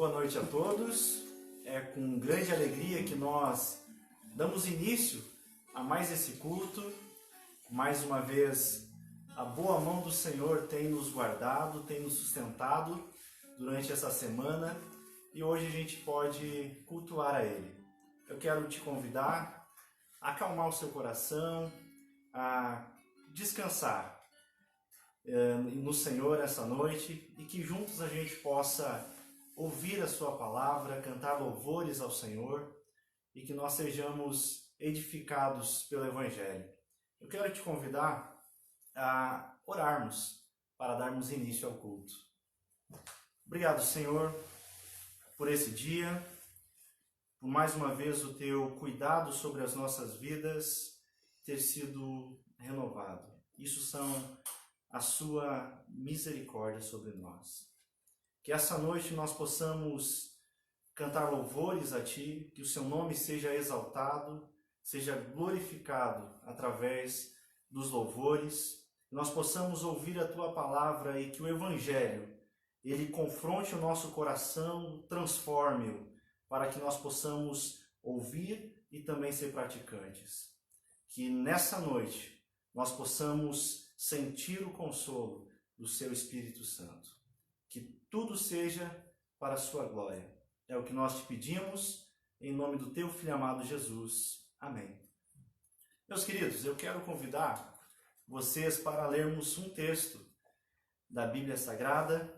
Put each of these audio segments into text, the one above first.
Boa noite a todos. É com grande alegria que nós damos início a mais esse culto. Mais uma vez, a boa mão do Senhor tem nos guardado, tem nos sustentado durante essa semana e hoje a gente pode cultuar a Ele. Eu quero te convidar a acalmar o seu coração, a descansar no Senhor essa noite e que juntos a gente possa ouvir a sua palavra, cantar louvores ao Senhor e que nós sejamos edificados pelo Evangelho. Eu quero te convidar a orarmos para darmos início ao culto. Obrigado, Senhor, por esse dia, por mais uma vez o teu cuidado sobre as nossas vidas ter sido renovado. Isso são a sua misericórdia sobre nós. Que essa noite nós possamos cantar louvores a Ti, que o Seu nome seja exaltado, seja glorificado através dos louvores, que nós possamos ouvir a Tua palavra e que o Evangelho, ele confronte o nosso coração, transforme-o, para que nós possamos ouvir e também ser praticantes. Que nessa noite nós possamos sentir o consolo do Seu Espírito Santo. Que tudo seja para a sua glória. É o que nós te pedimos, em nome do teu Filho amado Jesus. Amém. Meus queridos, eu quero convidar vocês para lermos um texto da Bíblia Sagrada.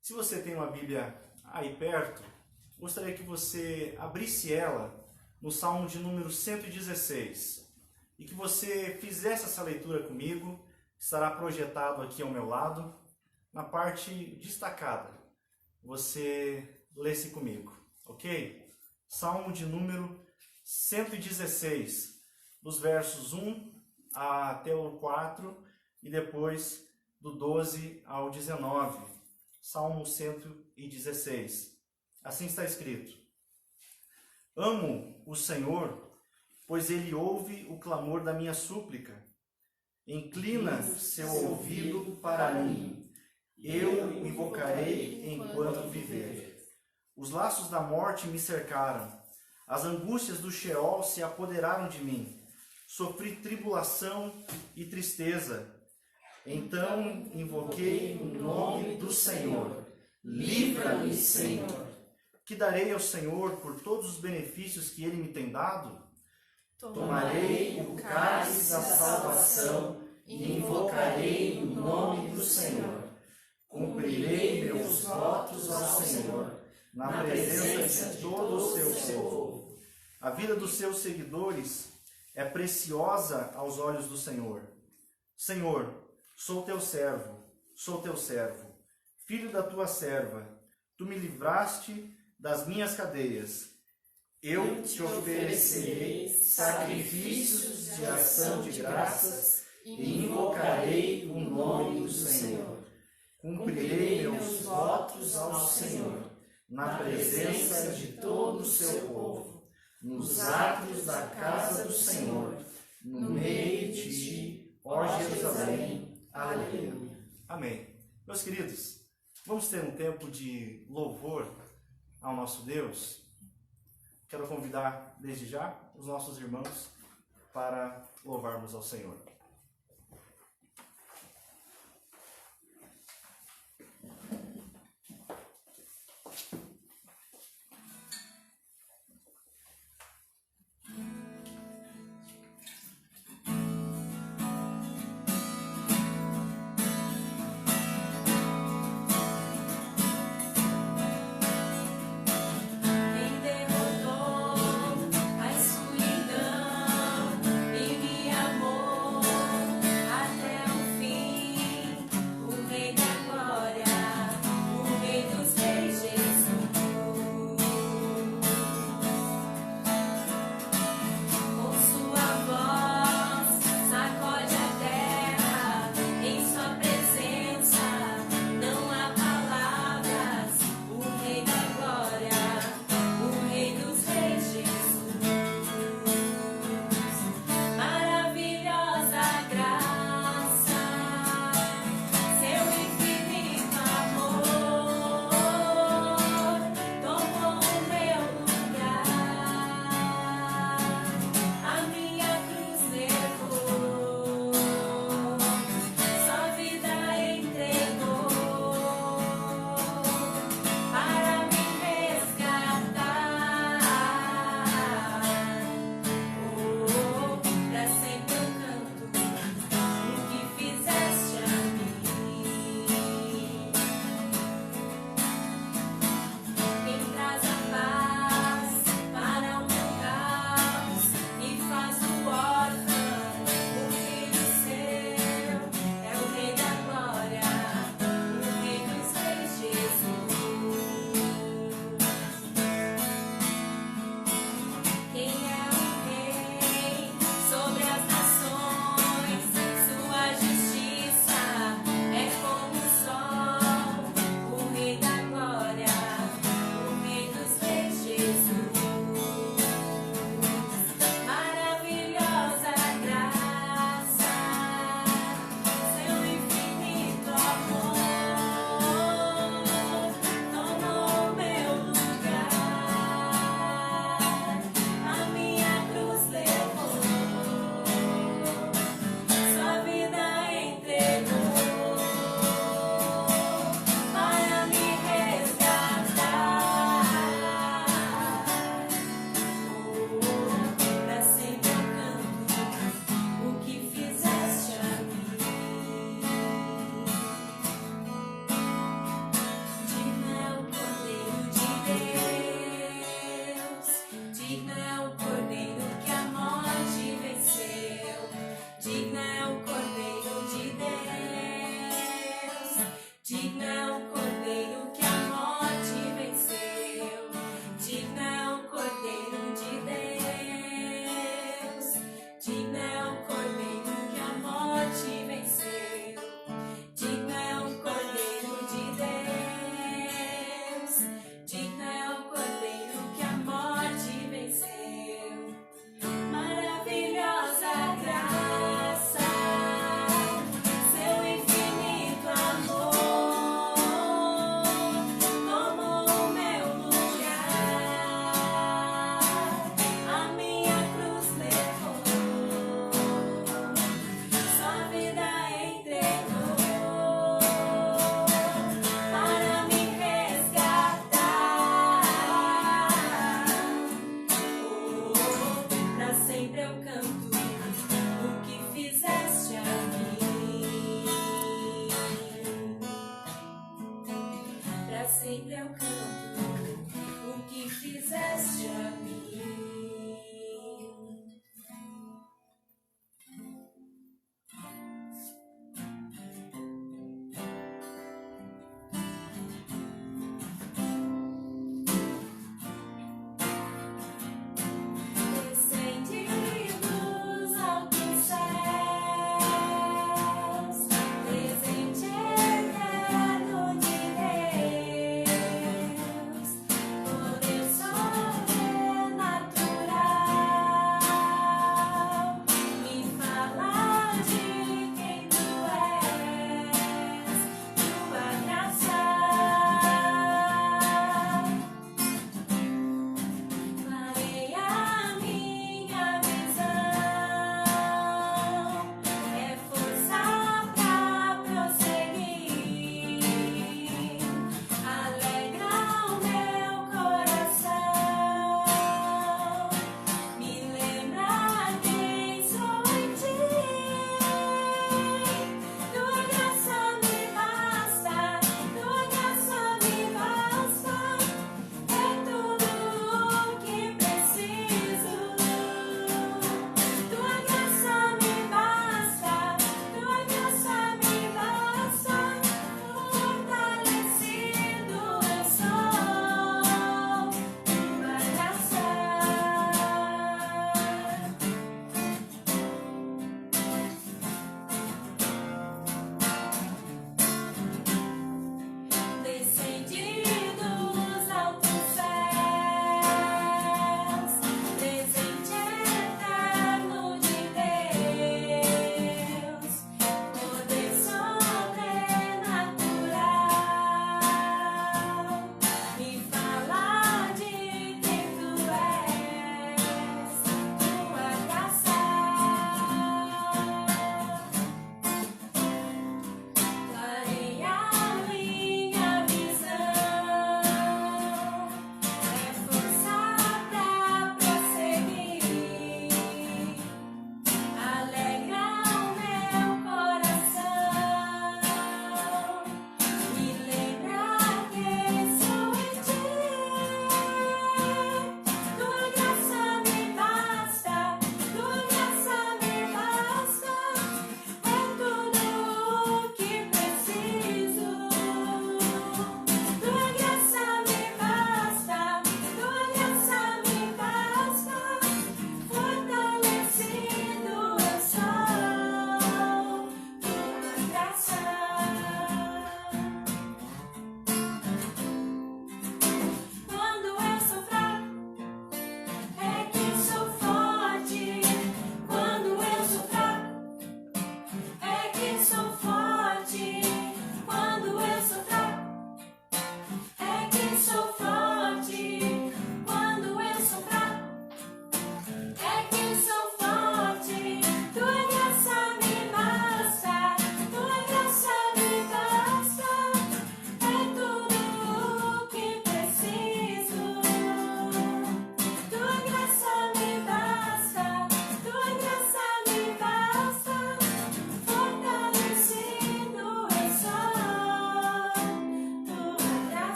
Se você tem uma Bíblia aí perto, gostaria que você abrisse ela no Salmo de número 116 e que você fizesse essa leitura comigo. Estará projetado aqui ao meu lado, na parte destacada. Você lê-se comigo, ok? Salmo de número 116, dos versos 1 até o 4 e depois do 12 ao 19. Salmo 116. Assim está escrito: Amo o Senhor, pois Ele ouve o clamor da minha súplica. Inclina seu ouvido para mim. Eu o invocarei enquanto viver. Os laços da morte me cercaram. As angústias do Sheol se apoderaram de mim. Sofri tribulação e tristeza. Então invoquei o nome do Senhor. Livra-me, Senhor. Que darei ao Senhor por todos os benefícios que Ele me tem dado? Tomarei o cálice da salvação e invocarei o nome do Senhor. Cumprirei meus votos ao Senhor, na presença de todo o seu povo. A vida dos seus seguidores é preciosa aos olhos do Senhor. Senhor, sou teu servo, filho da tua serva. Tu me livraste das minhas cadeias. Eu te oferecerei sacrifícios de ação de graças e invocarei o nome do Senhor. Cumprirei meus votos ao Senhor, na presença de todo o seu povo, nos átrios da casa do Senhor, no meio de ti, ó Jerusalém. Aleluia. Amém. Meus queridos, vamos ter um tempo de louvor ao nosso Deus. Quero convidar desde já os nossos irmãos para louvarmos ao Senhor. Quem derrotou a escuridão em minha amor.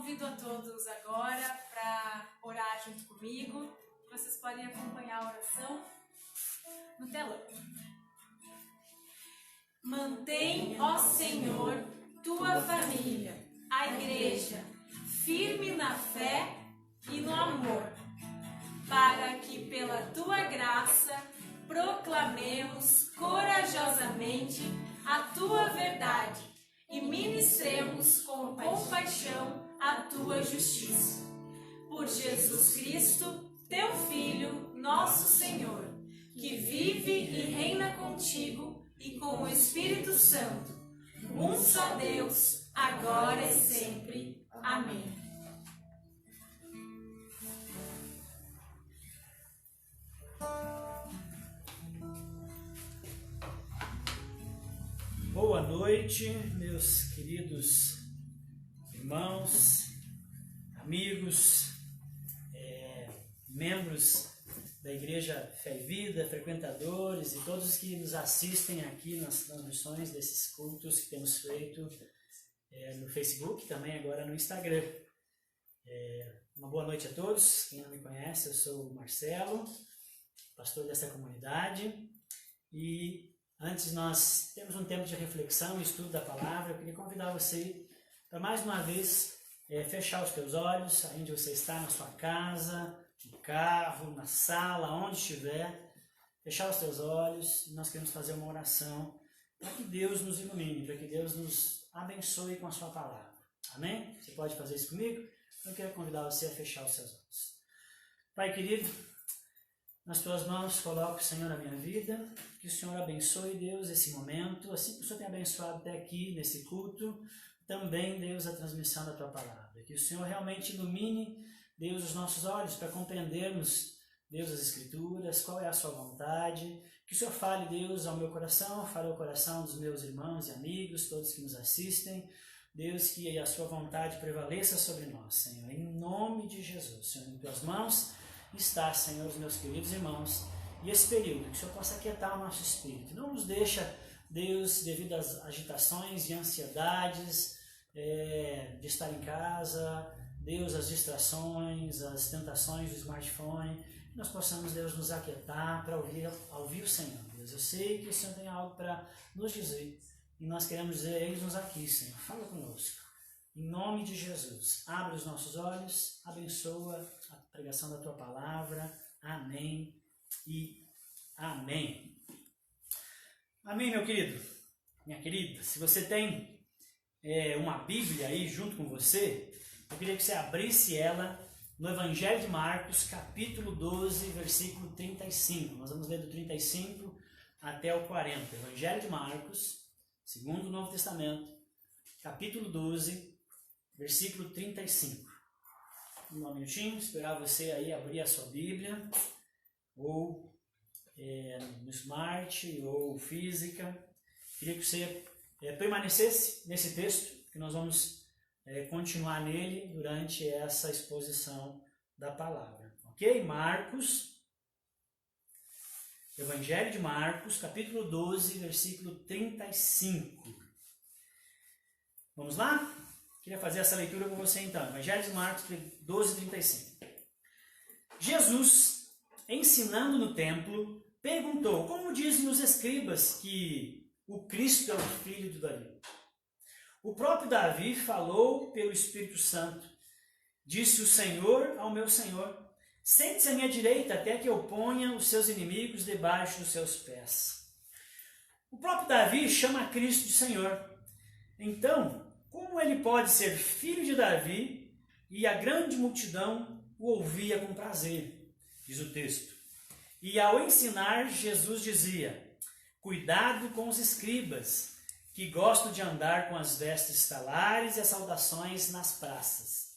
convido a todos agora para orar junto comigo. Vocês podem acompanhar a oração no telão. Mantém, ó Senhor, tua família, a igreja, firme na fé e no amor, para que pela tua graça proclamemos corajosamente a tua verdade e ministremos com compaixão a tua justiça. Por Jesus Cristo, teu Filho, nosso Senhor, que vive e reina contigo e com o Espírito Santo, um só Deus, agora e sempre. Amém. Boa noite, meus queridos irmãos, amigos, membros da Igreja Fé e Vida, frequentadores e todos que nos assistem aqui nas transmissões desses cultos que temos feito no Facebook, também agora no Instagram. Uma boa noite a todos. Quem não me conhece, eu sou o Marcelo, pastor dessa comunidade, e antes nós temos um tempo de reflexão e estudo da palavra. Eu queria convidar você para mais uma vez fechar os teus olhos, onde você está, na sua casa, no carro, na sala, onde estiver, fechar os teus olhos, e nós queremos fazer uma oração para que Deus nos ilumine, para que Deus nos abençoe com a sua palavra. Amém? Você pode fazer isso comigo? Eu quero convidar você a fechar os seus olhos. Pai querido, nas tuas mãos coloco, Senhor, a minha vida, que o Senhor abençoe, Deus, esse momento, assim que o Senhor tem abençoado até aqui, nesse culto, também, Deus, a transmissão da tua palavra. Que o Senhor realmente ilumine, Deus, os nossos olhos para compreendermos, Deus, as Escrituras, qual é a sua vontade. Que o Senhor fale, Deus, ao meu coração, fale ao coração dos meus irmãos e amigos, todos que nos assistem. Deus, que a sua vontade prevaleça sobre nós, Senhor, em nome de Jesus. Senhor, em tuas mãos está, Senhor, os meus queridos irmãos, e esse período, que o Senhor possa aquietar o nosso espírito. Não nos deixa, Deus, devido às agitações e ansiedades de estar em casa, Deus, as distrações, as tentações do smartphone, que nós possamos, Deus, nos aquietar para ouvir o Senhor. Deus, eu sei que o Senhor tem algo para nos dizer, e nós queremos dizer, eis-nos aqui, Senhor, fala conosco. Em nome de Jesus, abre os nossos olhos, abençoa a pregação da tua palavra. Amém e amém. Amém, meu querido, minha querida. Se você tem uma Bíblia aí junto com você, eu queria que você abrisse ela no Evangelho de Marcos, capítulo 12, versículo 35. Nós vamos ler do 35 até o 40. Evangelho de Marcos, segundo o Novo Testamento, capítulo 12, versículo 35. Um minutinho, esperar você aí abrir a sua Bíblia, ou no Smart, ou física. Queria que você permanecesse nesse texto, que nós vamos continuar nele durante essa exposição da palavra. Ok? Marcos, Evangelho de Marcos, capítulo 12, versículo 35. Vamos lá? Queria fazer essa leitura com você então. Evangelho de Marcos 12, 35. Jesus, ensinando no templo, perguntou: como dizem os escribas que o Cristo é o filho de Davi? O próprio Davi falou pelo Espírito Santo. Disse o Senhor ao meu Senhor: sente-se à minha direita até que eu ponha os seus inimigos debaixo dos seus pés. O próprio Davi chama a Cristo de Senhor. Então, como ele pode ser filho de Davi e a grande multidão o ouvia com prazer? Diz o texto. E ao ensinar, Jesus dizia: cuidado com os escribas, que gostam de andar com as vestes talares e as saudações nas praças.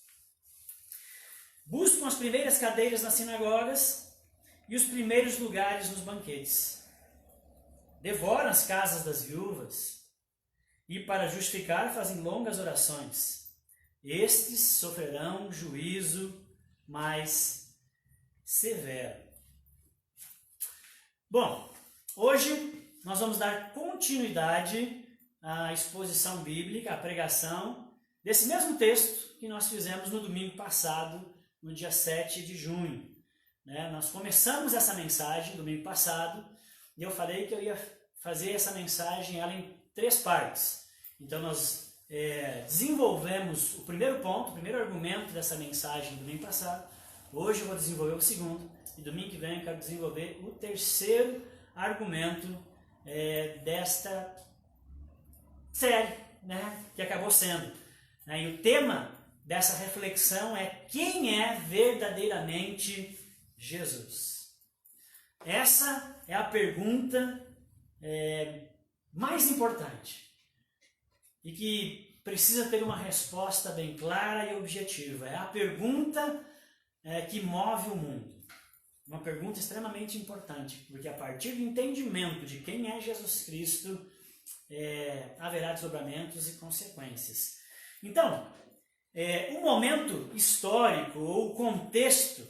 Buscam as primeiras cadeiras nas sinagogas e os primeiros lugares nos banquetes. Devoram as casas das viúvas e, para justificar, fazem longas orações. Estes sofrerão juízo mais severo. Bom, hoje nós vamos dar continuidade à exposição bíblica, à pregação desse mesmo texto que nós fizemos no domingo passado, no dia 7 de junho. Nós começamos essa mensagem domingo passado e eu falei que eu ia fazer essa mensagem ela em 3 partes. Então nós desenvolvemos o primeiro ponto, o primeiro argumento dessa mensagem domingo passado. Hoje eu vou desenvolver o segundo e domingo que vem eu quero desenvolver o terceiro argumento desta série, que acabou sendo. E o tema dessa reflexão é: quem é verdadeiramente Jesus? Essa é a pergunta mais importante e que precisa ter uma resposta bem clara e objetiva. É a pergunta que move o mundo. Uma pergunta extremamente importante, porque a partir do entendimento de quem é Jesus Cristo, haverá desdobramentos e consequências. Então, o momento histórico ou o contexto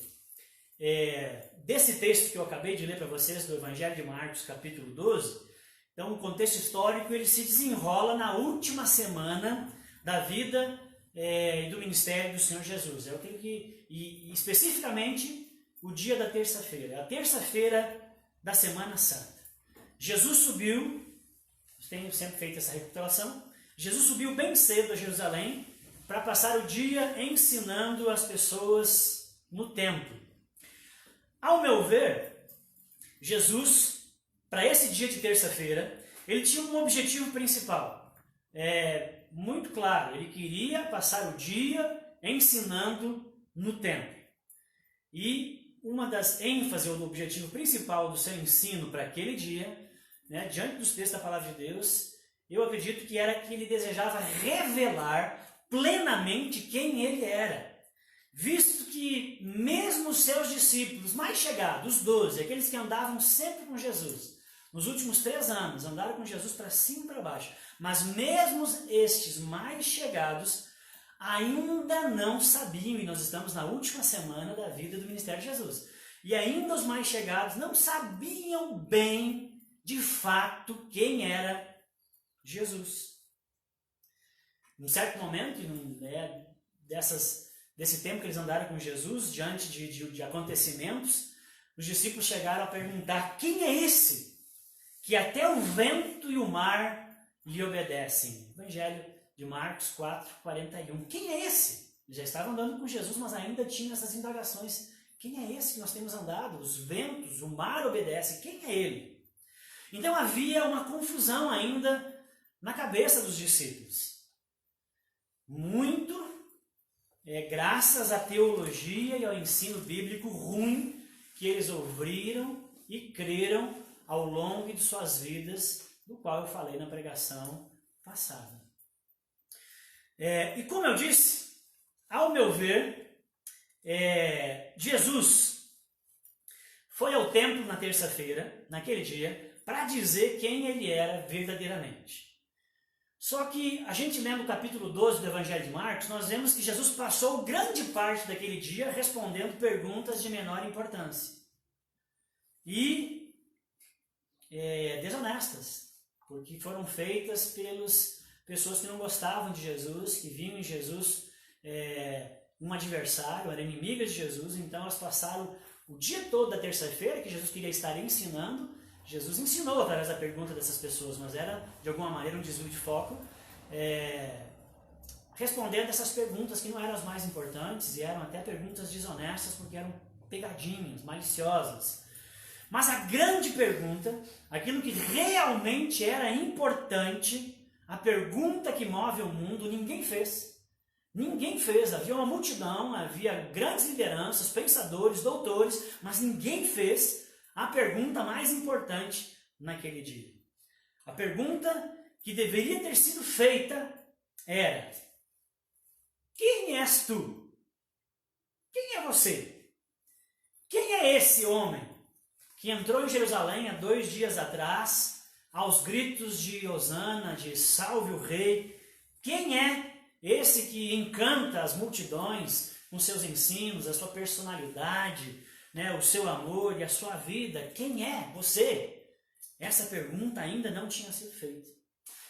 desse texto que eu acabei de ler para vocês, do Evangelho de Marcos, capítulo 12, então o contexto histórico ele se desenrola na última semana da vida e do ministério do Senhor Jesus. Eu tenho e especificamente o dia da terça-feira, a terça-feira da Semana Santa. Jesus subiu, eu tenho sempre feito essa recapitulação, Jesus subiu bem cedo a Jerusalém para passar o dia ensinando as pessoas no templo. Ao meu ver, Jesus, para esse dia de terça-feira, ele tinha um objetivo principal, muito claro. Ele queria passar o dia ensinando no templo. E uma das ênfases ou do objetivo principal do seu ensino para aquele dia, diante dos textos da Palavra de Deus, eu acredito que era que ele desejava revelar plenamente quem ele era. Visto que mesmo os seus discípulos mais chegados, os 12, aqueles que andavam sempre com Jesus, nos últimos 3 anos, andaram com Jesus para cima e para baixo, mas mesmo estes mais chegados ainda não sabiam, e nós estamos na última semana da vida do ministério de Jesus, e ainda os mais chegados não sabiam bem, de fato, quem era Jesus. Num certo momento, desse tempo que eles andaram com Jesus, diante de acontecimentos, os discípulos chegaram a perguntar: quem é esse que até o vento e o mar lhe obedecem? Evangelho de Marcos 4, 41. Quem é esse? Eles já estavam andando com Jesus, mas ainda tinham essas indagações. Quem é esse que nós temos andado? Os ventos, o mar obedecem. Quem é ele? Então havia uma confusão ainda na cabeça dos discípulos. Muito graças à teologia e ao ensino bíblico ruim que eles ouviram e creram ao longo de suas vidas, do qual eu falei na pregação passada. E como eu disse, ao meu ver, Jesus foi ao templo na terça-feira, naquele dia, para dizer quem ele era verdadeiramente. Só que a gente lendo o capítulo 12 do Evangelho de Marcos, nós vemos que Jesus passou grande parte daquele dia respondendo perguntas de menor importância. E desonestas, porque foram feitas pelas pessoas que não gostavam de Jesus, que viam em Jesus um adversário, eram inimigas de Jesus. Então elas passaram o dia todo da terça-feira, que Jesus queria estar ensinando. Jesus ensinou através da pergunta dessas pessoas, mas era de alguma maneira um desvio de foco, respondendo essas perguntas que não eram as mais importantes e eram até perguntas desonestas, porque eram pegadinhas, maliciosas. Mas a grande pergunta, aquilo que realmente era importante, a pergunta que move o mundo, ninguém fez. Ninguém fez. Havia uma multidão, havia grandes lideranças, pensadores, doutores, mas ninguém fez a pergunta mais importante naquele dia. A pergunta que deveria ter sido feita era: quem és tu? Quem é você? Quem é esse homem que entrou em Jerusalém há 2 dias atrás, aos gritos de Hosana, de salve o rei? Quem é esse que encanta as multidões com seus ensinos, a sua personalidade, o seu amor e a sua vida? Quem é você? Essa pergunta ainda não tinha sido feita.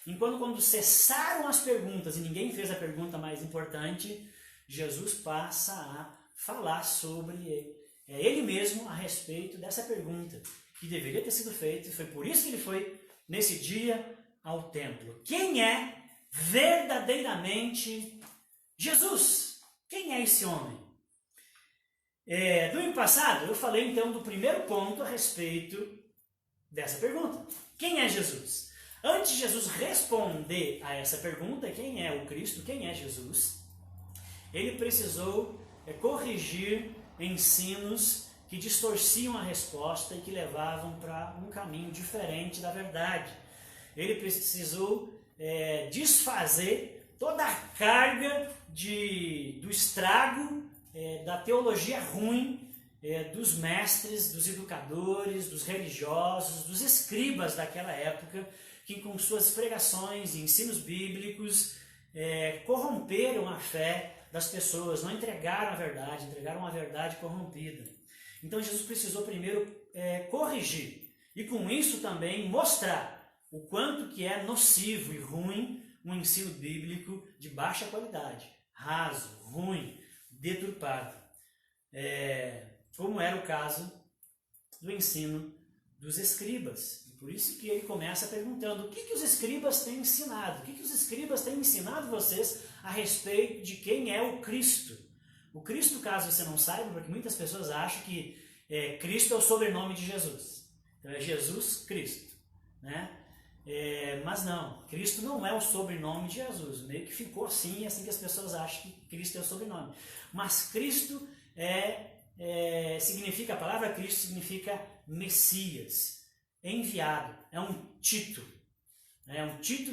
Enquanto quando cessaram as perguntas e ninguém fez a pergunta mais importante, Jesus passa a falar sobre ele mesmo a respeito dessa pergunta que deveria ter sido feita, e foi por isso que ele foi nesse dia ao templo. Quem é verdadeiramente Jesus? Quem é esse homem? Domingo passado eu falei então do primeiro ponto a respeito dessa pergunta. Quem é Jesus? Antes de Jesus responder a essa pergunta, quem é o Cristo, quem é Jesus, ele precisou corrigir ensinos que distorciam a resposta e que levavam para um caminho diferente da verdade. Ele precisou desfazer toda a carga do estrago da teologia ruim dos mestres, dos educadores, dos religiosos, dos escribas daquela época, que com suas pregações e ensinos bíblicos corromperam a fé das pessoas, não entregaram a verdade, entregaram uma verdade corrompida. Então Jesus precisou primeiro corrigir e com isso também mostrar o quanto que é nocivo e ruim um ensino bíblico de baixa qualidade, raso, ruim, deturpado, como era o caso do ensino dos escribas. Por isso que ele começa perguntando: o que os escribas têm ensinado? O que os escribas têm ensinado vocês a respeito de quem é o Cristo? O Cristo, caso você não saiba, porque muitas pessoas acham que Cristo é o sobrenome de Jesus. Então é Jesus Cristo, né? Mas não, Cristo não é o sobrenome de Jesus. Meio que ficou assim, assim que as pessoas acham que Cristo é o sobrenome. Mas Cristo significa, a palavra Cristo significa Messias, enviado, é um título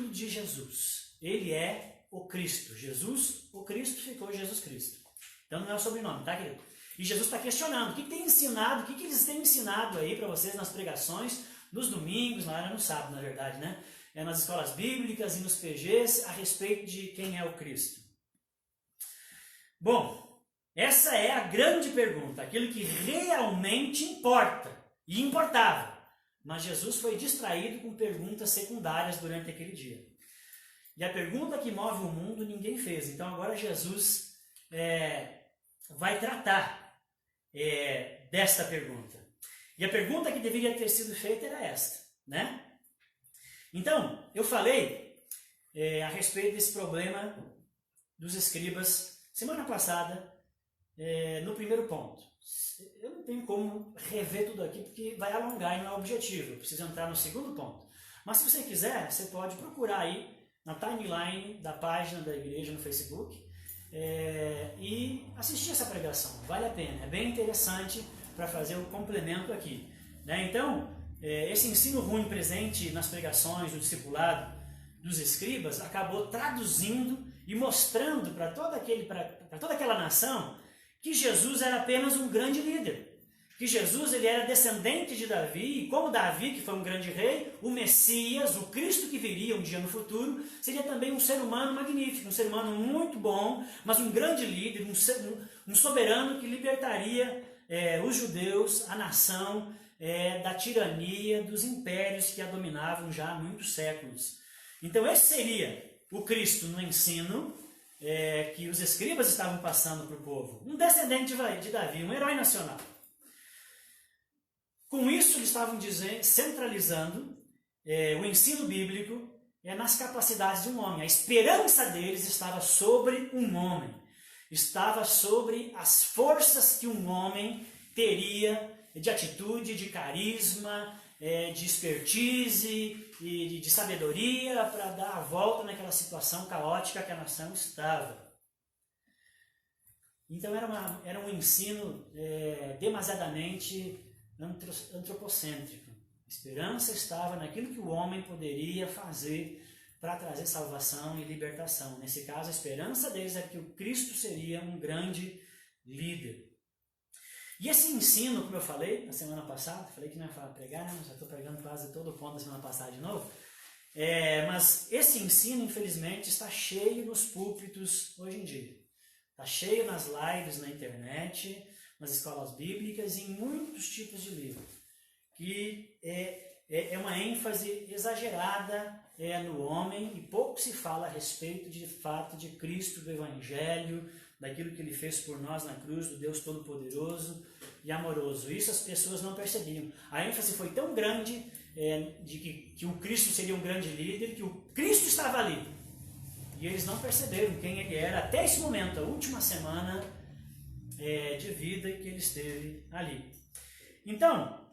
de Jesus. Ele é o Cristo. Jesus, o Cristo, ficou Jesus Cristo. Então não é o sobrenome, tá, querido? E Jesus está questionando, o que tem ensinado, o que eles têm ensinado aí para vocês nas pregações, nos domingos, no sábado, na verdade, né? Nas escolas bíblicas e nos PGs, a respeito de quem é o Cristo. Bom, essa é a grande pergunta, aquilo que realmente importa e importava. Mas Jesus foi distraído com perguntas secundárias durante aquele dia. E a pergunta que move o mundo ninguém fez. Então agora Jesus vai tratar desta pergunta. E a pergunta que deveria ter sido feita era esta, né? Então, eu falei a respeito desse problema dos escribas semana passada, no primeiro ponto. Eu não tenho como rever tudo aqui porque vai alongar e não é o objetivo. Eu preciso entrar no segundo ponto. Mas se você quiser, você pode procurar aí na timeline da página da igreja no Facebook e assistir essa pregação. Vale a pena, é bem interessante para fazer o complemento aqui, né? Então, esse ensino ruim presente nas pregações do discipulado dos escribas acabou traduzindo e mostrando para toda aquela nação que Jesus era apenas um grande líder, que Jesus ele era descendente de Davi, e como Davi, que foi um grande rei, o Messias, o Cristo que viria um dia no futuro, seria também um ser humano magnífico, um ser humano muito bom, mas um grande líder, um soberano que libertaria os judeus, a nação, da tirania dos impérios que a dominavam já há muitos séculos. Então esse seria o Cristo no ensino que os escribas estavam passando para o povo. Um descendente de Davi, um herói nacional. Com isso, eles estavam centralizando o ensino bíblico nas capacidades de um homem. A esperança deles estava sobre um homem. Estava sobre as forças que um homem teria de atitude, de carisma, de expertise e de sabedoria para dar a volta naquela situação caótica que a nação estava. Então era um ensino demasiadamente antropocêntrico. A esperança estava naquilo que o homem poderia fazer para trazer salvação e libertação. Nesse caso, a esperança deles é que o Cristo seria um grande líder. E esse ensino, como eu falei na semana passada, falei que não ia pregar, né? Já estou pregando quase todo o ponto da semana passada de novo. Mas esse ensino, infelizmente, está cheio nos púlpitos hoje em dia. Está cheio nas lives na internet, nas escolas bíblicas e em muitos tipos de livros. Que é uma ênfase exagerada no homem e pouco se fala a respeito de fato de Cristo, do Evangelho, daquilo que Ele fez por nós na cruz, do Deus Todo-Poderoso e amoroso. Isso as pessoas não percebiam. A ênfase foi tão grande de que o Cristo seria um grande líder, que o Cristo estava ali. E eles não perceberam quem Ele era até esse momento, a última semana de vida que Ele esteve ali. Então,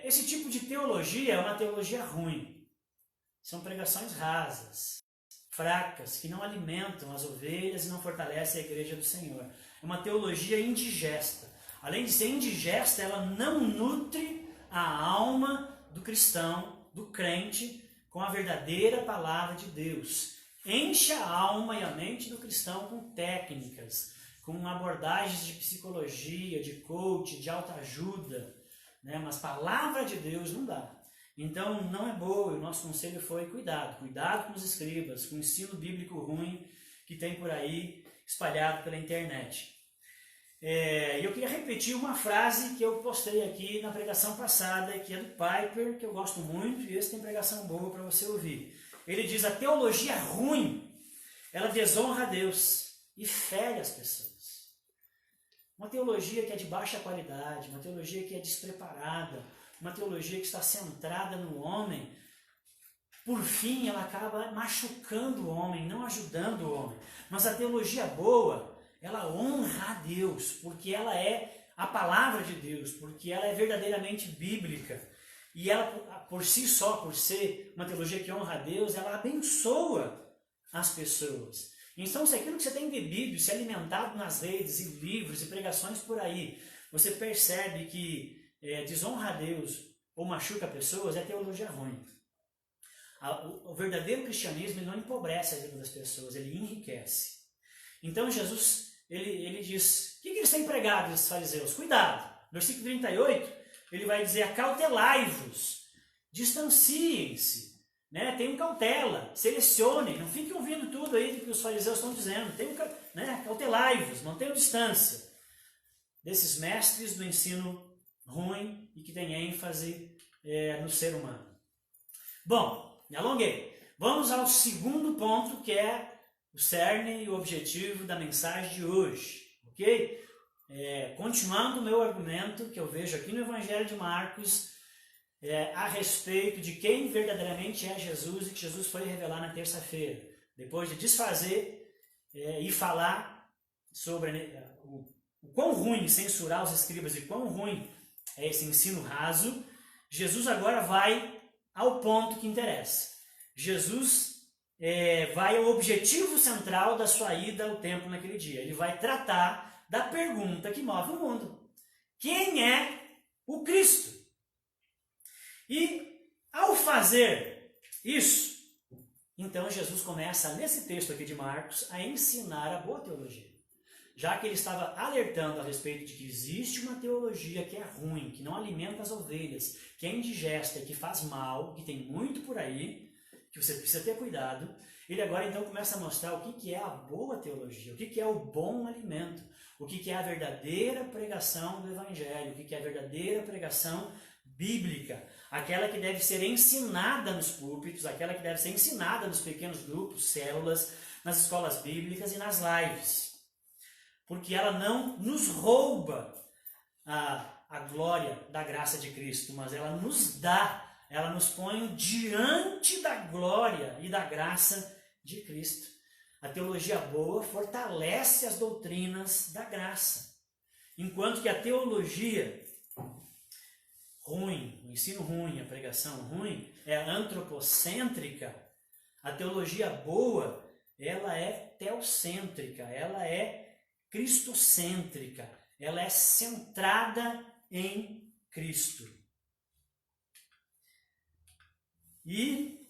esse tipo de teologia é uma teologia ruim. São pregações rasas, fracas, que não alimentam as ovelhas e não fortalecem a igreja do Senhor. É uma teologia indigesta. Além de ser indigesta, ela não nutre a alma do cristão, do crente, com a verdadeira palavra de Deus. Enche a alma e a mente do cristão com técnicas, com abordagens de psicologia, de coach, de autoajuda, né? Mas palavra de Deus não dá. Então não é boa, e o nosso conselho foi cuidado com os escribas, com o ensino bíblico ruim que tem por aí espalhado pela internet. E eu queria repetir uma frase que eu postei aqui na pregação passada, que é do Piper, que eu gosto muito, e esse tem pregação boa para você ouvir. Ele diz: a teologia ruim, ela desonra a Deus e fere as pessoas. Uma teologia que é de baixa qualidade, uma teologia que é despreparada, uma teologia que está centrada no homem, por fim ela acaba machucando o homem, não ajudando o homem. Mas a teologia boa, ela honra a Deus, porque ela é a palavra de Deus, porque ela é verdadeiramente bíblica. E ela, por si só, por ser uma teologia que honra a Deus, ela abençoa as pessoas. Então, se aquilo que você tem bebido, se alimentado nas redes e livros e pregações por aí, você percebe que desonra a Deus ou machuca pessoas, é teologia ruim. O verdadeiro cristianismo, ele não empobrece a vida das pessoas, ele enriquece. Então Jesus, ele diz: o que eles têm pregado, esses fariseus? Cuidado! Versículo 38, ele vai dizer: acautelai-vos, distanciem-se, né? Tenham cautela, selecionem, não fiquem ouvindo tudo aí que os fariseus estão dizendo, cautelai-vos, mantenham distância desses mestres do ensino ruim e que tem ênfase no ser humano. Bom, me alonguei. Vamos ao segundo ponto, que é o cerne e o objetivo da mensagem de hoje, ok? Continuando o meu argumento que eu vejo aqui no Evangelho de Marcos a respeito de quem verdadeiramente é Jesus e que Jesus foi revelar na terça-feira, depois de desfazer e falar sobre o quão ruim censurar os escribas e quão ruim é esse ensino raso. Jesus agora vai ao ponto que interessa. Jesus vai ao objetivo central da sua ida ao templo naquele dia. Ele vai tratar da pergunta que move o mundo: quem é o Cristo? E ao fazer isso, então Jesus começa nesse texto aqui de Marcos a ensinar a boa teologia. Já que ele estava alertando a respeito de que existe uma teologia que é ruim, que não alimenta as ovelhas, que é indigesta e que faz mal, que tem muito por aí, que você precisa ter cuidado, ele agora então começa a mostrar o que é a boa teologia, o que é o bom alimento, o que é a verdadeira pregação do Evangelho, o que é a verdadeira pregação bíblica, aquela que deve ser ensinada nos púlpitos, aquela que deve ser ensinada nos pequenos grupos, células, nas escolas bíblicas e nas lives. Porque ela não nos rouba a glória da graça de Cristo, mas ela nos dá, ela nos põe diante da glória e da graça de Cristo. A teologia boa fortalece as doutrinas da graça, enquanto que a teologia ruim, o ensino ruim, a pregação ruim, é antropocêntrica. A teologia boa, ela é teocêntrica, ela é cristocêntrica, ela é centrada em Cristo. E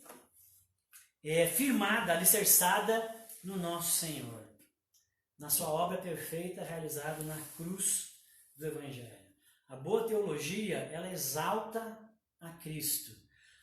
é firmada, alicerçada no nosso Senhor, na sua obra perfeita realizada na cruz do Evangelho. A boa teologia, ela exalta a Cristo.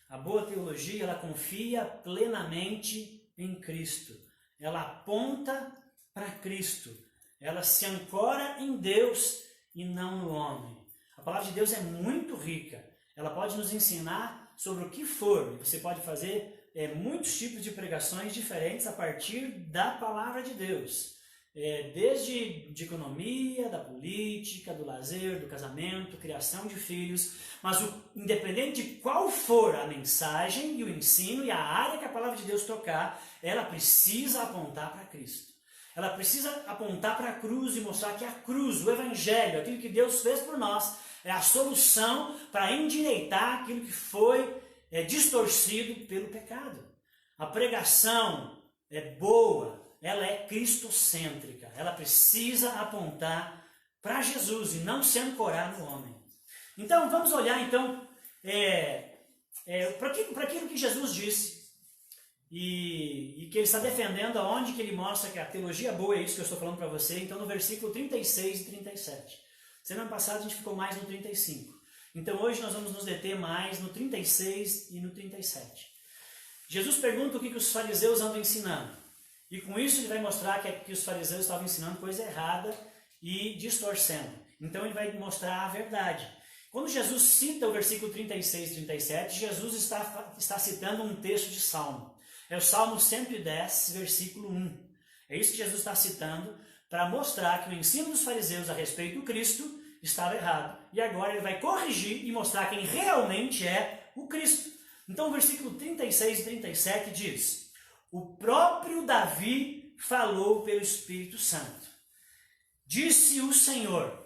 A boa teologia, ela confia plenamente em Cristo. Ela aponta para Cristo. Ela se ancora em Deus e não no homem. A palavra de Deus é muito rica, ela pode nos ensinar sobre o que for. Você pode fazer muitos tipos de pregações diferentes a partir da palavra de Deus. Desde de economia, da política, do lazer, do casamento, criação de filhos, mas independente de qual for a mensagem e o ensino e a área que a palavra de Deus tocar, ela precisa apontar para Cristo. Ela precisa apontar para a cruz e mostrar que a cruz, o Evangelho, aquilo que Deus fez por nós, é a solução para endireitar aquilo que foi distorcido pelo pecado. A pregação é boa, ela é cristocêntrica, ela precisa apontar para Jesus e não se ancorar no homem. Então, vamos olhar para aquilo que Jesus disse e que ele está defendendo, aonde que ele mostra que a teologia boa é isso que eu estou falando para você. Então, no versículo 36 e 37. Semana passada a gente ficou mais no 35. Então, hoje nós vamos nos deter mais no 36 e no 37. Jesus pergunta o que os fariseus andam ensinando. E com isso ele vai mostrar que os fariseus estavam ensinando coisa errada e distorcendo. Então ele vai mostrar a verdade. Quando Jesus cita o versículo 36 e 37, Jesus está citando um texto de Salmo. É o Salmo 110, versículo 1. É isso que Jesus está citando para mostrar que o ensino dos fariseus a respeito do Cristo estava errado. E agora ele vai corrigir e mostrar quem realmente é o Cristo. Então o versículo 36 e 37 diz: o próprio Davi falou pelo Espírito Santo. Disse o Senhor.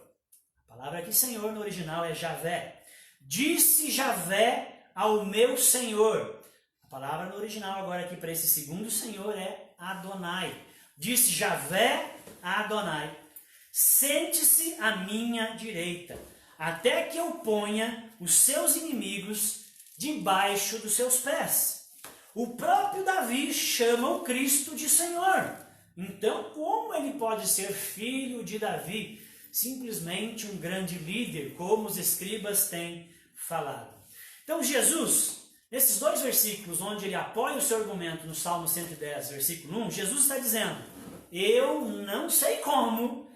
A palavra aqui Senhor no original é Javé. Disse Javé ao meu Senhor. A palavra no original agora aqui para esse segundo Senhor é Adonai. Disse Javé a Adonai: sente-se à minha direita, até que eu ponha os seus inimigos debaixo dos seus pés. O próprio Davi chama o Cristo de Senhor. Então, como ele pode ser filho de Davi? Simplesmente um grande líder, como os escribas têm falado. Então, Jesus, nesses dois versículos, onde ele apoia o seu argumento no Salmo 110, versículo 1, Jesus está dizendo: eu não sei como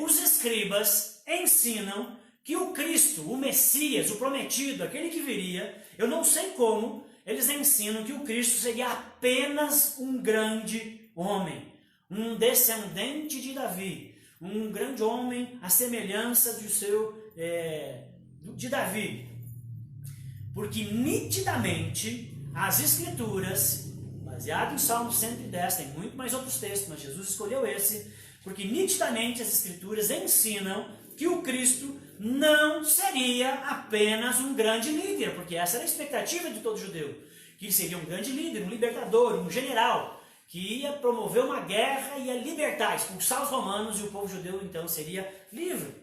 os escribas ensinam que o Cristo, o Messias, o prometido, aquele que viria, eu não sei como eles ensinam que o Cristo seria apenas um grande homem, um descendente de Davi, um grande homem à semelhança de Davi. Porque nitidamente as Escrituras, baseado em Salmo 110, tem muito mais outros textos, mas Jesus escolheu esse, porque nitidamente as Escrituras ensinam que o Cristo não seria apenas um grande líder, porque essa era a expectativa de todo judeu, que seria um grande líder, um libertador, um general, que ia promover uma guerra e ia libertar, expulsar os romanos, e o povo judeu então seria livre.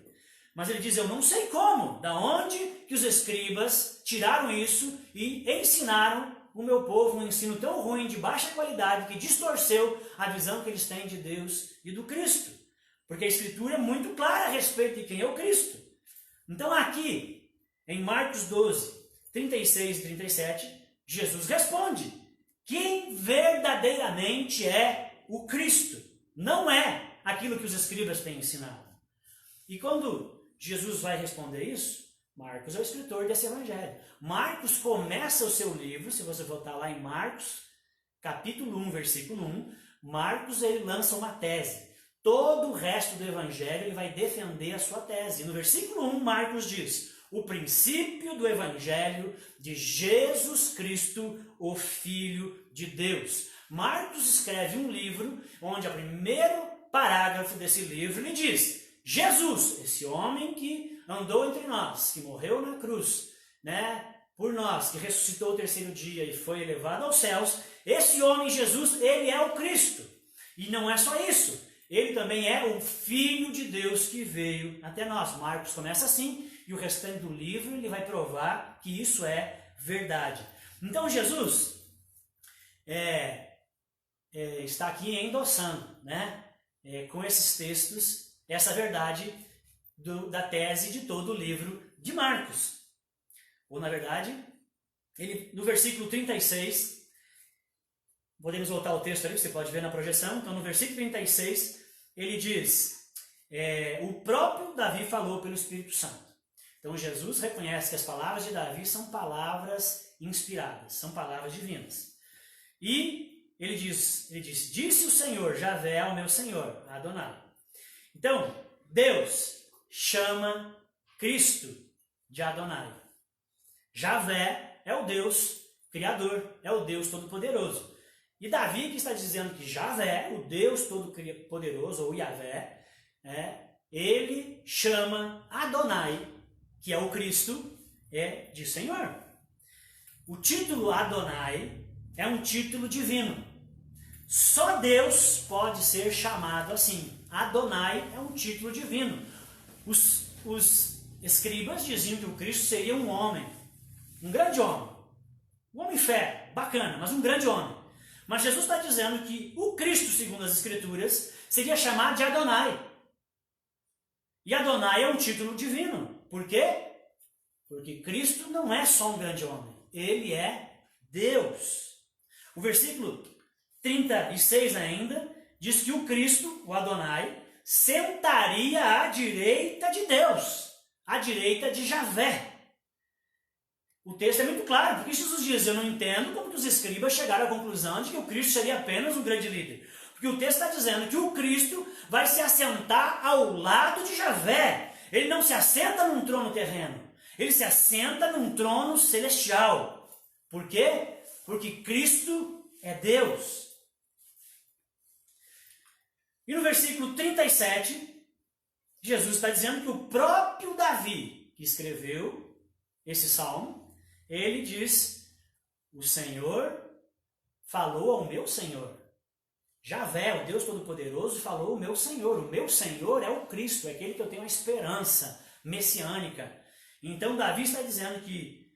Mas ele diz: eu não sei como, da onde que os escribas tiraram isso e ensinaram o meu povo um ensino tão ruim, de baixa qualidade, que distorceu a visão que eles têm de Deus e do Cristo. Porque a Escritura é muito clara a respeito de quem é o Cristo. Então aqui, em Marcos 12, 36 e 37, Jesus responde: quem verdadeiramente é o Cristo, não é aquilo que os escribas têm ensinado. E quando Jesus vai responder isso, Marcos é o escritor desse evangelho. Marcos começa o seu livro, se você voltar lá em Marcos, capítulo 1, versículo 1, Marcos ele lança uma tese. Todo o resto do evangelho ele vai defender a sua tese. No versículo 1, Marcos diz: o princípio do evangelho de Jesus Cristo, o Filho de Deus. Marcos escreve um livro onde o primeiro parágrafo desse livro ele diz: Jesus, esse homem que andou entre nós, que morreu na cruz, por nós, que ressuscitou o terceiro dia e foi elevado aos céus, esse homem Jesus, ele é o Cristo. E não é só isso, ele também é o Filho de Deus que veio até nós. Marcos começa assim, e o restante do livro ele vai provar que isso é verdade. Então Jesus está aqui endossando, com esses textos, essa verdade da tese de todo o livro de Marcos. Ou na verdade, ele, no versículo 36, podemos voltar ao texto ali, você pode ver na projeção. Então no versículo 36, ele diz: o próprio Davi falou pelo Espírito Santo. Então Jesus reconhece que as palavras de Davi são palavras inspiradas, são palavras divinas. E ele diz, disse o Senhor, Javé ao meu Senhor, Adonai. Então, Deus chama Cristo de Adonai. Javé é o Deus Criador, é o Deus Todo-Poderoso. E Davi que está dizendo que Javé, o Deus Todo-Poderoso, ou Yahvé, ele chama Adonai, que é o Cristo, de Senhor. O título Adonai é um título divino. Só Deus pode ser chamado assim. Adonai é um título divino. Os escribas diziam que o Cristo seria um homem, um grande homem. Um homem fé, bacana, mas um grande homem. Mas Jesus está dizendo que o Cristo, segundo as Escrituras, seria chamado de Adonai. E Adonai é um título divino. Por quê? Porque Cristo não é só um grande homem. Ele é Deus. O versículo 36 ainda diz que o Cristo, o Adonai, sentaria à direita de Deus, à direita de Javé. O texto é muito claro, porque Jesus diz, eu não entendo como que os escribas chegaram à conclusão de que o Cristo seria apenas um grande líder. Porque o texto está dizendo que o Cristo vai se assentar ao lado de Javé. Ele não se assenta num trono terreno, ele se assenta num trono celestial. Por quê? Porque Cristo é Deus. E no versículo 37, Jesus está dizendo que o próprio Davi, que escreveu esse salmo, ele diz, o Senhor falou ao meu Senhor. Javé, o Deus Todo-Poderoso, falou ao meu Senhor. O meu Senhor é o Cristo, é aquele que eu tenho a esperança messiânica. Então Davi está dizendo que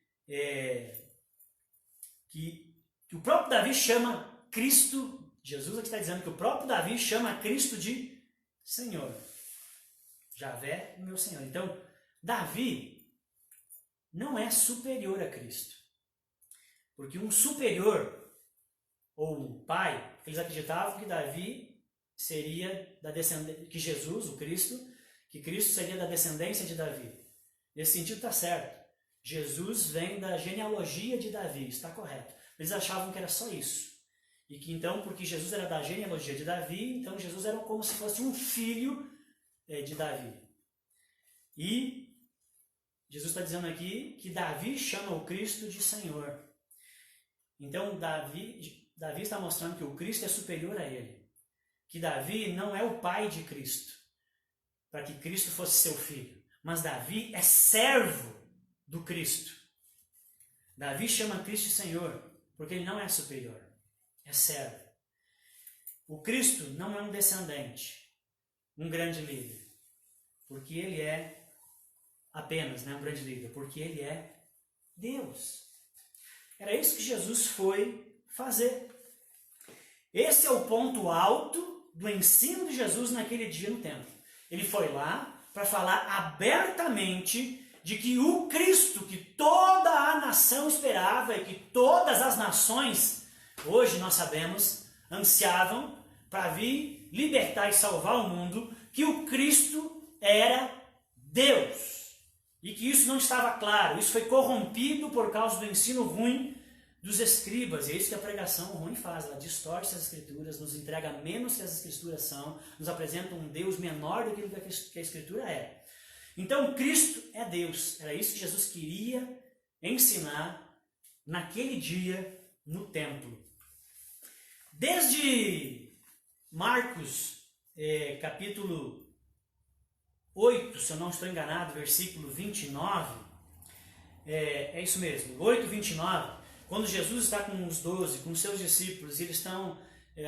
o próprio Davi chama Cristo, Jesus aqui está dizendo que o próprio Davi chama Cristo de Senhor. Javé, o meu Senhor. Então, Davi não é superior a Cristo. Porque um superior, ou um pai, eles acreditavam que Davi seria da descendência, que Jesus, o Cristo, que Cristo seria da descendência de Davi. Nesse sentido está certo. Jesus vem da genealogia de Davi, está correto. Eles achavam que era só isso. E que então, porque Jesus era da genealogia de Davi, então Jesus era como se fosse um filho de Davi. E Jesus está dizendo aqui que Davi chama o Cristo de Senhor. Então Davi está mostrando que o Cristo é superior a ele. Que Davi não é o pai de Cristo, para que Cristo fosse seu filho. Mas Davi é servo do Cristo. Davi chama Cristo de Senhor, porque ele não é superior, é servo. O Cristo não é um descendente, um grande líder, porque ele é apenas um grande líder, porque ele é Deus. Era isso que Jesus foi fazer. Esse é o ponto alto do ensino de Jesus naquele dia no templo. Ele foi lá para falar abertamente de que o Cristo que toda a nação esperava e que todas as nações, hoje nós sabemos, ansiavam para vir libertar e salvar o mundo, que o Cristo era Deus. E que isso não estava claro, isso foi corrompido por causa do ensino ruim dos escribas. E é isso que a pregação ruim faz, ela distorce as escrituras, nos entrega menos que as escrituras são, nos apresenta um Deus menor do que a escritura é. Então Cristo é Deus, era isso que Jesus queria ensinar naquele dia no templo. Desde Marcos capítulo 8, se eu não estou enganado, versículo 29, é isso mesmo, 8, 29, quando Jesus está com os 12, com os seus discípulos, e eles estão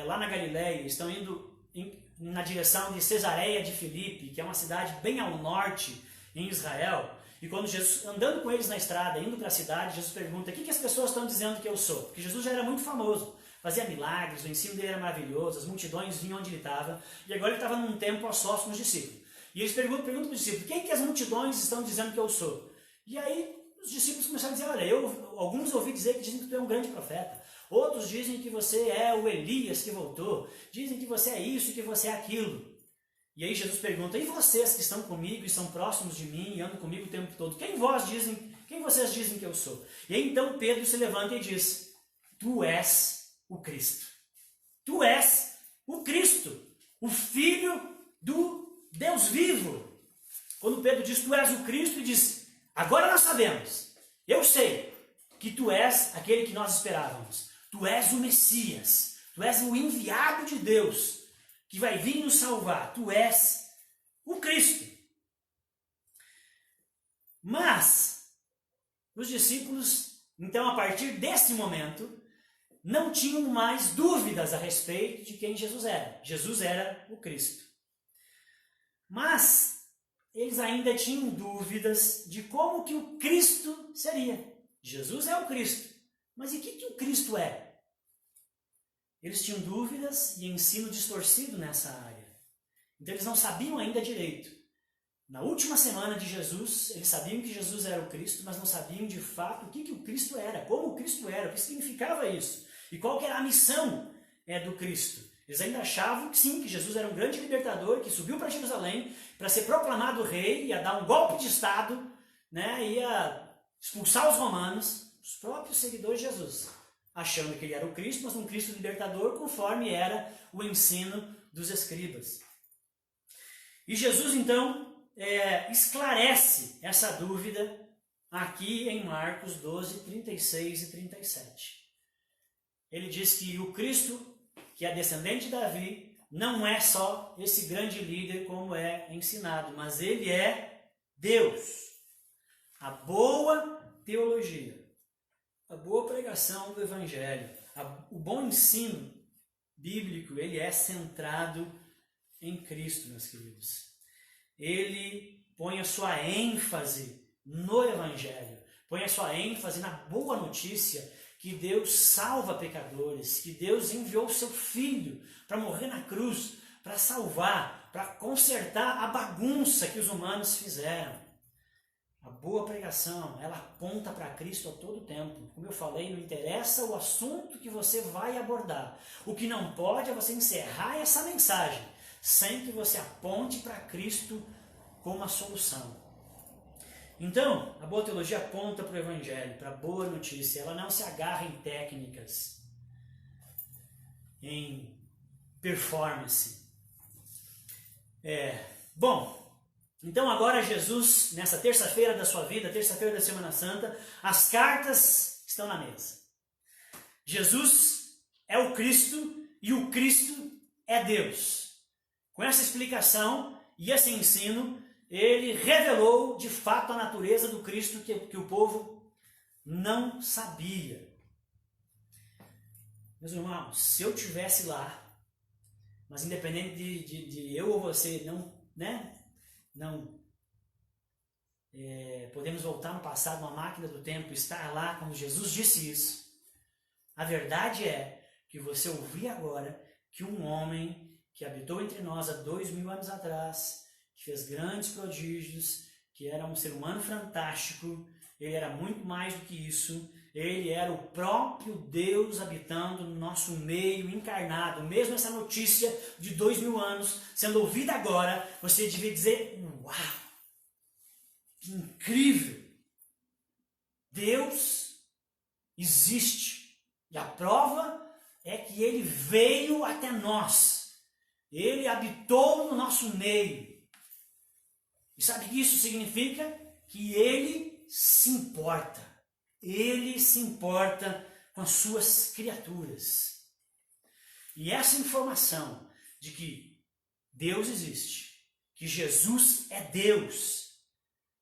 lá na Galileia, estão indo na direção de Cesareia de Filipe, que é uma cidade bem ao norte em Israel, e quando Jesus, andando com eles na estrada, indo para a cidade, Jesus pergunta, o que as pessoas estão dizendo que eu sou? Porque Jesus já era muito famoso, fazia milagres, o ensino dele era maravilhoso, as multidões vinham onde ele estava, e agora ele estava num tempo a sós com os discípulos. E eles perguntam para os discípulos, quem que as multidões estão dizendo que eu sou? E aí os discípulos começaram a dizer, olha, alguns ouvi dizer que dizem que tu é um grande profeta, outros dizem que você é o Elias que voltou, dizem que você é isso e que você é aquilo. E aí Jesus pergunta, e vocês que estão comigo e são próximos de mim e andam comigo o tempo todo, quem vocês dizem que eu sou? E aí então Pedro se levanta e diz, tu és o Cristo. Tu és o Cristo, o Filho do Deus vivo. Quando Pedro diz, tu és o Cristo, ele diz, agora nós sabemos, eu sei que tu és aquele que nós esperávamos. Tu és o Messias, tu és o enviado de Deus, que vai vir nos salvar. Tu és o Cristo. Mas, os discípulos, então, a partir desse momento, não tinham mais dúvidas a respeito de quem Jesus era. Jesus era o Cristo. Mas eles ainda tinham dúvidas de como que o Cristo seria. Jesus é o Cristo. Mas e o que o Cristo é? Eles tinham dúvidas e ensino distorcido nessa área. Então eles não sabiam ainda direito. Na última semana de Jesus, eles sabiam que Jesus era o Cristo, mas não sabiam de fato o que o Cristo era, como o Cristo era, o que significava isso, e qual que era a missão do Cristo. Eles ainda achavam que sim, que Jesus era um grande libertador, que subiu para Jerusalém para ser proclamado rei, ia dar um golpe de Estado, né, ia expulsar os romanos, os próprios seguidores de Jesus, achando que ele era o Cristo, mas um Cristo libertador, conforme era o ensino dos escribas. E Jesus, então, esclarece essa dúvida aqui em Marcos 12, 36 e 37. Ele diz que o Cristo, que é descendente de Davi, não é só esse grande líder como é ensinado, mas ele é Deus. A boa teologia, a boa pregação do Evangelho, o bom ensino bíblico, ele é centrado em Cristo, meus queridos. Ele põe a sua ênfase no Evangelho, põe a sua ênfase na boa notícia que Deus salva pecadores, que Deus enviou o seu Filho para morrer na cruz, para salvar, para consertar a bagunça que os humanos fizeram. A boa pregação, ela aponta para Cristo a todo tempo. Como eu falei, não interessa o assunto que você vai abordar. O que não pode é você encerrar essa mensagem sem que você aponte para Cristo como a solução. Então, a boa teologia aponta para o Evangelho, para a boa notícia. Ela não se agarra em técnicas, em performance. Bom, então agora Jesus, nessa terça-feira da sua vida, terça-feira da Semana Santa, as cartas estão na mesa. Jesus é o Cristo e o Cristo é Deus. Com essa explicação e esse ensino, ele revelou de fato a natureza do Cristo que o povo não sabia. Meus irmãos, se eu estivesse lá, mas independente de eu ou você podemos voltar no passado, uma máquina do tempo, estar lá quando Jesus disse isso. A verdade é que você ouvir agora que um homem que habitou entre nós há 2000 anos atrás, que fez grandes prodígios, que era um ser humano fantástico, ele era muito mais do que isso, ele era o próprio Deus habitando no nosso meio, encarnado. Mesmo essa notícia de 2000 anos sendo ouvida agora, você devia dizer, uau, que incrível! Deus existe. E a prova é que ele veio até nós. Ele habitou no nosso meio. E sabe o que isso significa? Que ele se importa. Ele se importa com as suas criaturas. E essa informação de que Deus existe, que Jesus é Deus,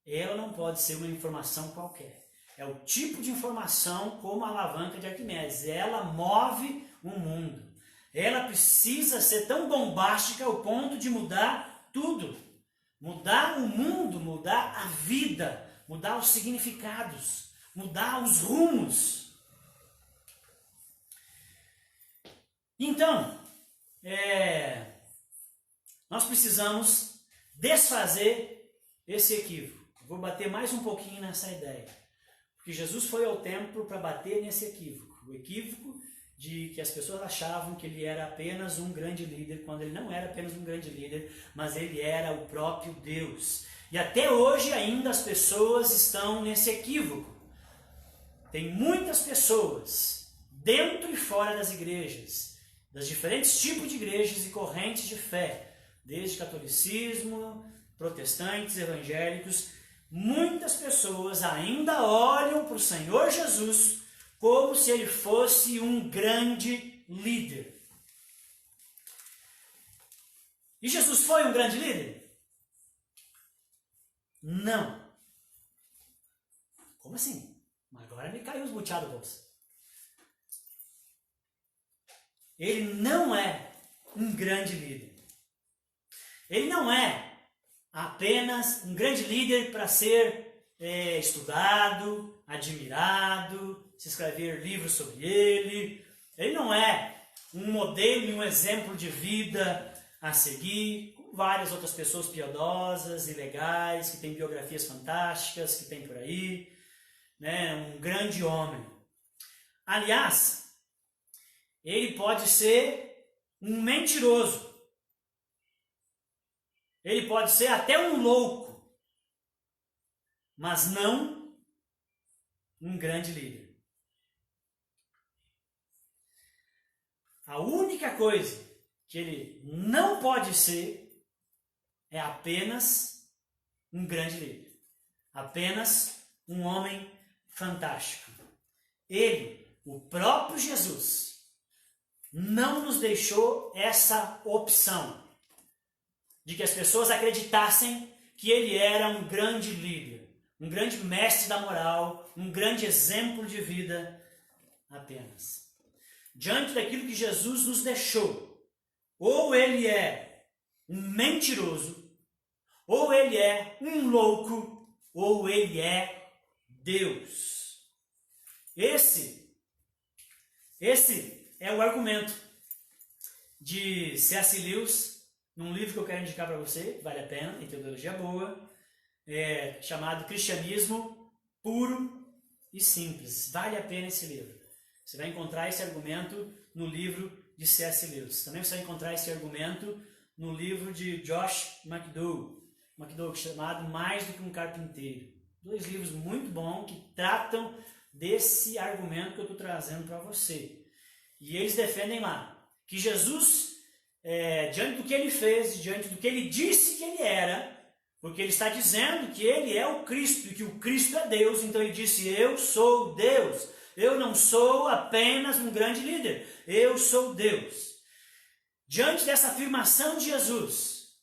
ela não pode ser uma informação qualquer. É o tipo de informação como a alavanca de Arquimedes. Ela move o mundo. Ela precisa ser tão bombástica ao ponto de mudar tudo. Mudar o mundo, mudar a vida, mudar os significados, mudar os rumos. Então, nós precisamos desfazer esse equívoco. Vou bater mais um pouquinho nessa ideia. Porque Jesus foi ao templo para bater nesse equívoco. O equívoco de que as pessoas achavam que ele era apenas um grande líder, quando ele não era apenas um grande líder, mas ele era o próprio Deus. E até hoje ainda as pessoas estão nesse equívoco. Tem muitas pessoas, dentro e fora das igrejas, das diferentes tipos de igrejas e correntes de fé, desde catolicismo, protestantes, evangélicos, muitas pessoas ainda olham para o Senhor Jesus como se ele fosse um grande líder. E Jesus foi um grande líder? Não. Como assim? Mas agora me caiu os buteados do bolso. Ele não é um grande líder. Ele não é apenas um grande líder para ser estudado, admirado, se escrever livros sobre ele. Ele não é um modelo e um exemplo de vida a seguir, como várias outras pessoas piedosas e legais, que têm biografias fantásticas, que tem por aí, né? Um grande homem. Aliás, ele pode ser um mentiroso. Ele pode ser até um louco, mas não um grande líder. A única coisa que ele não pode ser é apenas um grande líder. Apenas um homem fantástico. Ele, o próprio Jesus, não nos deixou essa opção de que as pessoas acreditassem que ele era um grande líder, um grande mestre da moral, um grande exemplo de vida apenas. Diante daquilo que Jesus nos deixou, ou ele é um mentiroso, ou ele é um louco, ou ele é Deus. Esse é o argumento de C.S. Lewis, num livro que eu quero indicar para você, vale a pena, tem teologia boa, chamado Cristianismo Puro e Simples. Vale a pena esse livro. Você vai encontrar esse argumento no livro de C.S. Lewis. Também você vai encontrar esse argumento no livro de Josh McDowell, chamado Mais do que um Carpinteiro. 2 livros muito bons que tratam desse argumento que eu estou trazendo para você. E eles defendem lá que Jesus, diante do que ele fez, diante do que ele disse que ele era, porque ele está dizendo que ele é o Cristo e que o Cristo é Deus, então ele disse: eu sou Deus. Eu não sou apenas um grande líder, eu sou Deus. Diante dessa afirmação de Jesus,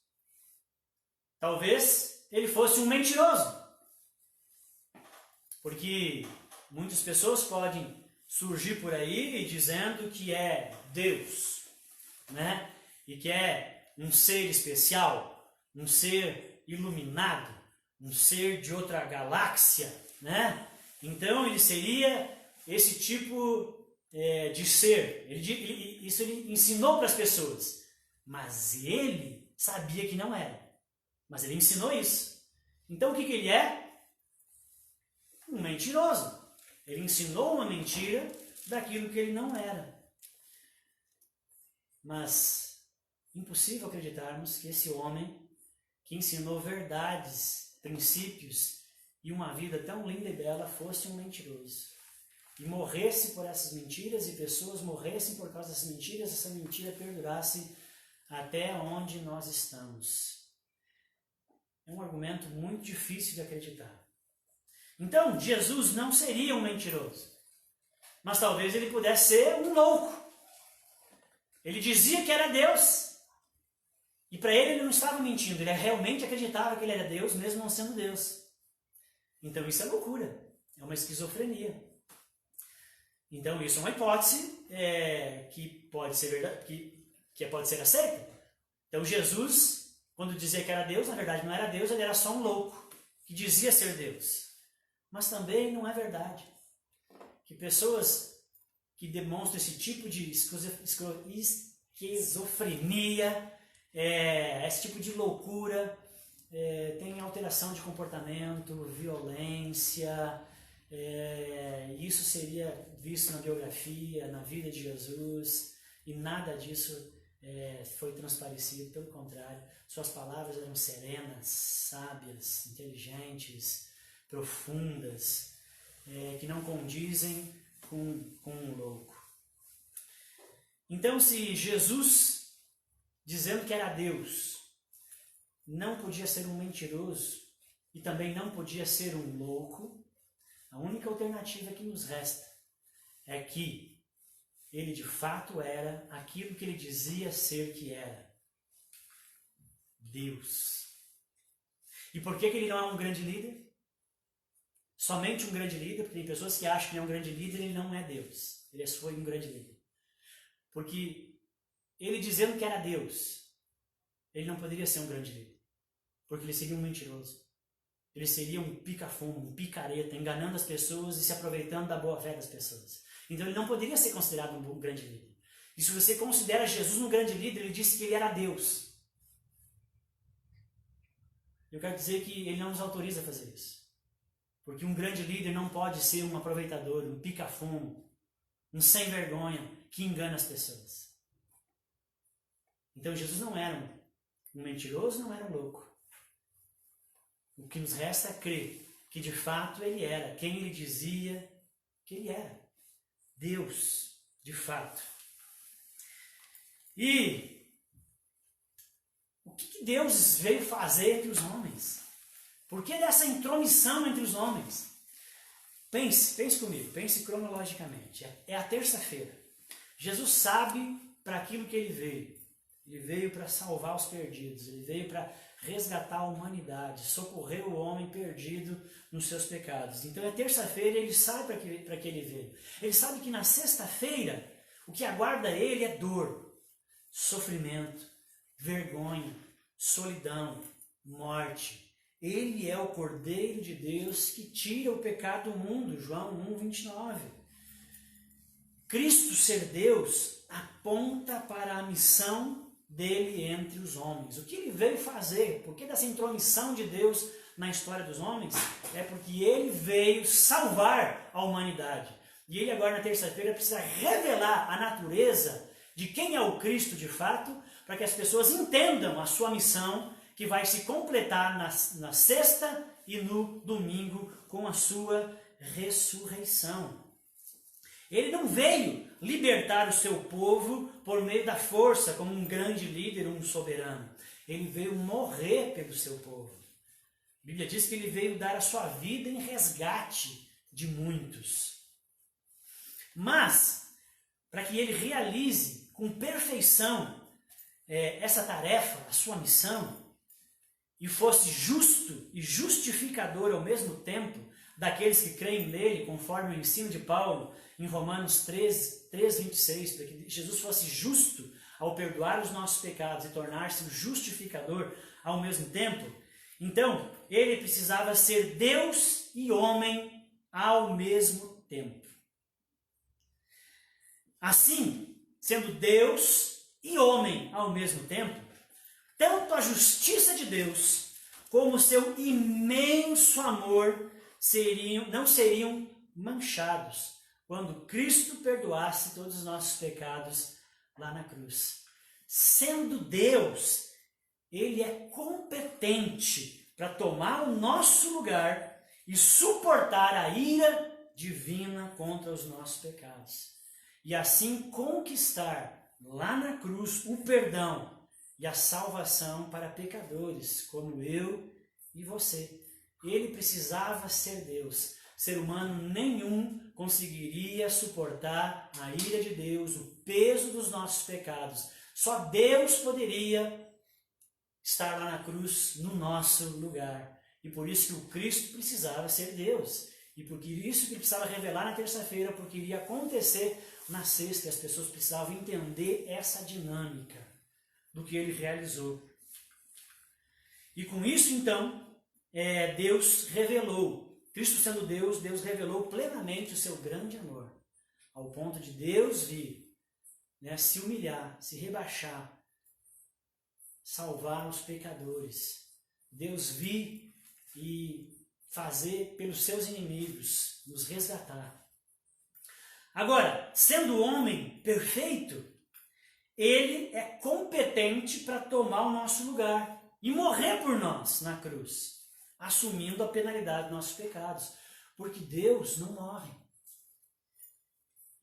talvez ele fosse um mentiroso. Porque muitas pessoas podem surgir por aí dizendo que é Deus, né? E que é um ser especial, um ser iluminado, um ser de outra galáxia, né? Então ele seria esse tipo de ser. Isso ele ensinou para as pessoas. Mas ele sabia que não era. Mas ele ensinou isso. Então o que ele é? Um mentiroso. Ele ensinou uma mentira daquilo que ele não era. Mas impossível acreditarmos que esse homem que ensinou verdades, princípios e uma vida tão linda e bela fosse um mentiroso. E morresse por essas mentiras, e pessoas morressem por causa dessas mentiras, essa mentira perdurasse até onde nós estamos. É um argumento muito difícil de acreditar. Então, Jesus não seria um mentiroso, mas talvez ele pudesse ser um louco. Ele dizia que era Deus, e para ele não estava mentindo, ele realmente acreditava que ele era Deus, mesmo não sendo Deus. Então isso é loucura, é uma esquizofrenia. Então isso é uma hipótese que pode ser verdade, que pode ser aceita. Então Jesus, quando dizia que era Deus, na verdade não era Deus, ele era só um louco que dizia ser Deus. Mas também não é verdade que pessoas que demonstram esse tipo de esquizofrenia, esse tipo de loucura, tem alteração de comportamento, violência, isso seria visto na biografia, na vida de Jesus, e nada disso foi transparecido, pelo contrário, suas palavras eram serenas, sábias, inteligentes, profundas, que não condizem com um louco. Então, se Jesus, dizendo que era Deus, não podia ser um mentiroso e também não podia ser um louco, a única alternativa que nos resta é que ele de fato era aquilo que ele dizia ser que era: Deus. E por que ele não é um grande líder? Somente um grande líder, porque tem pessoas que acham que ele é um grande líder e ele não é Deus. Ele foi um grande líder. Porque ele dizendo que era Deus, ele não poderia ser um grande líder. Porque ele seria um mentiroso. Ele seria um pica-fumo, um picareta, enganando as pessoas e se aproveitando da boa fé das pessoas. Então ele não poderia ser considerado um grande líder. E se você considera Jesus um grande líder, ele disse que ele era Deus. Eu quero dizer que ele não nos autoriza a fazer isso. Porque um grande líder não pode ser um aproveitador, um pica-fumo, um sem vergonha que engana as pessoas. Então Jesus não era um mentiroso, não era um louco. O que nos resta é crer que de fato ele era quem ele dizia que ele era. Deus, de fato. E o que Deus veio fazer entre os homens? Por que dessa intromissão entre os homens? Pense comigo, pense cronologicamente. É a terça-feira. Jesus sabe para aquilo que ele veio. Ele veio para salvar os perdidos, ele veio para resgatar a humanidade, socorrer o homem perdido nos seus pecados. Então é terça-feira e ele sabe para que ele veio. Ele sabe que na sexta-feira o que aguarda ele é dor, sofrimento, vergonha, solidão, morte. Ele é o Cordeiro de Deus que tira o pecado do mundo, João 1:29. Cristo ser Deus aponta para a missão dele entre os homens. O que ele veio fazer? Por que dessa intromissão de Deus na história dos homens? É porque ele veio salvar a humanidade. E ele agora na terça-feira precisa revelar a natureza de quem é o Cristo de fato, para que as pessoas entendam a sua missão, que vai se completar na sexta e no domingo com a sua ressurreição. Ele não veio libertar o seu povo por meio da força, como um grande líder, um soberano. Ele veio morrer pelo seu povo. A Bíblia diz que ele veio dar a sua vida em resgate de muitos. Mas, para que ele realize com perfeição essa tarefa, a sua missão, e fosse justo e justificador ao mesmo tempo daqueles que creem nele, conforme o ensino de Paulo em Romanos 3:26, para que Jesus fosse justo ao perdoar os nossos pecados e tornar-se o justificador ao mesmo tempo. Então, ele precisava ser Deus e homem ao mesmo tempo. Assim, sendo Deus e homem ao mesmo tempo, tanto a justiça de Deus como o seu imenso amor não seriam manchados quando Cristo perdoasse todos os nossos pecados lá na cruz. Sendo Deus, ele é competente para tomar o nosso lugar e suportar a ira divina contra os nossos pecados. E assim conquistar lá na cruz o perdão e a salvação para pecadores, como eu e você. Ele precisava ser Deus. Ser humano nenhum conseguiria suportar a ira de Deus, o peso dos nossos pecados. Só Deus poderia estar lá na cruz no nosso lugar. E por isso que o Cristo precisava ser Deus. E por isso que ele precisava revelar na terça-feira, porque iria acontecer na sexta. E as pessoas precisavam entender essa dinâmica do que ele realizou. E com isso, então, Deus revelou. Cristo sendo Deus, Deus revelou plenamente o seu grande amor. Ao ponto de Deus vir, se humilhar, se rebaixar, salvar os pecadores. Deus vir e fazer pelos seus inimigos, nos resgatar. Agora, sendo homem perfeito, ele é competente para tomar o nosso lugar e morrer por nós na cruz, assumindo a penalidade dos nossos pecados, porque Deus não morre.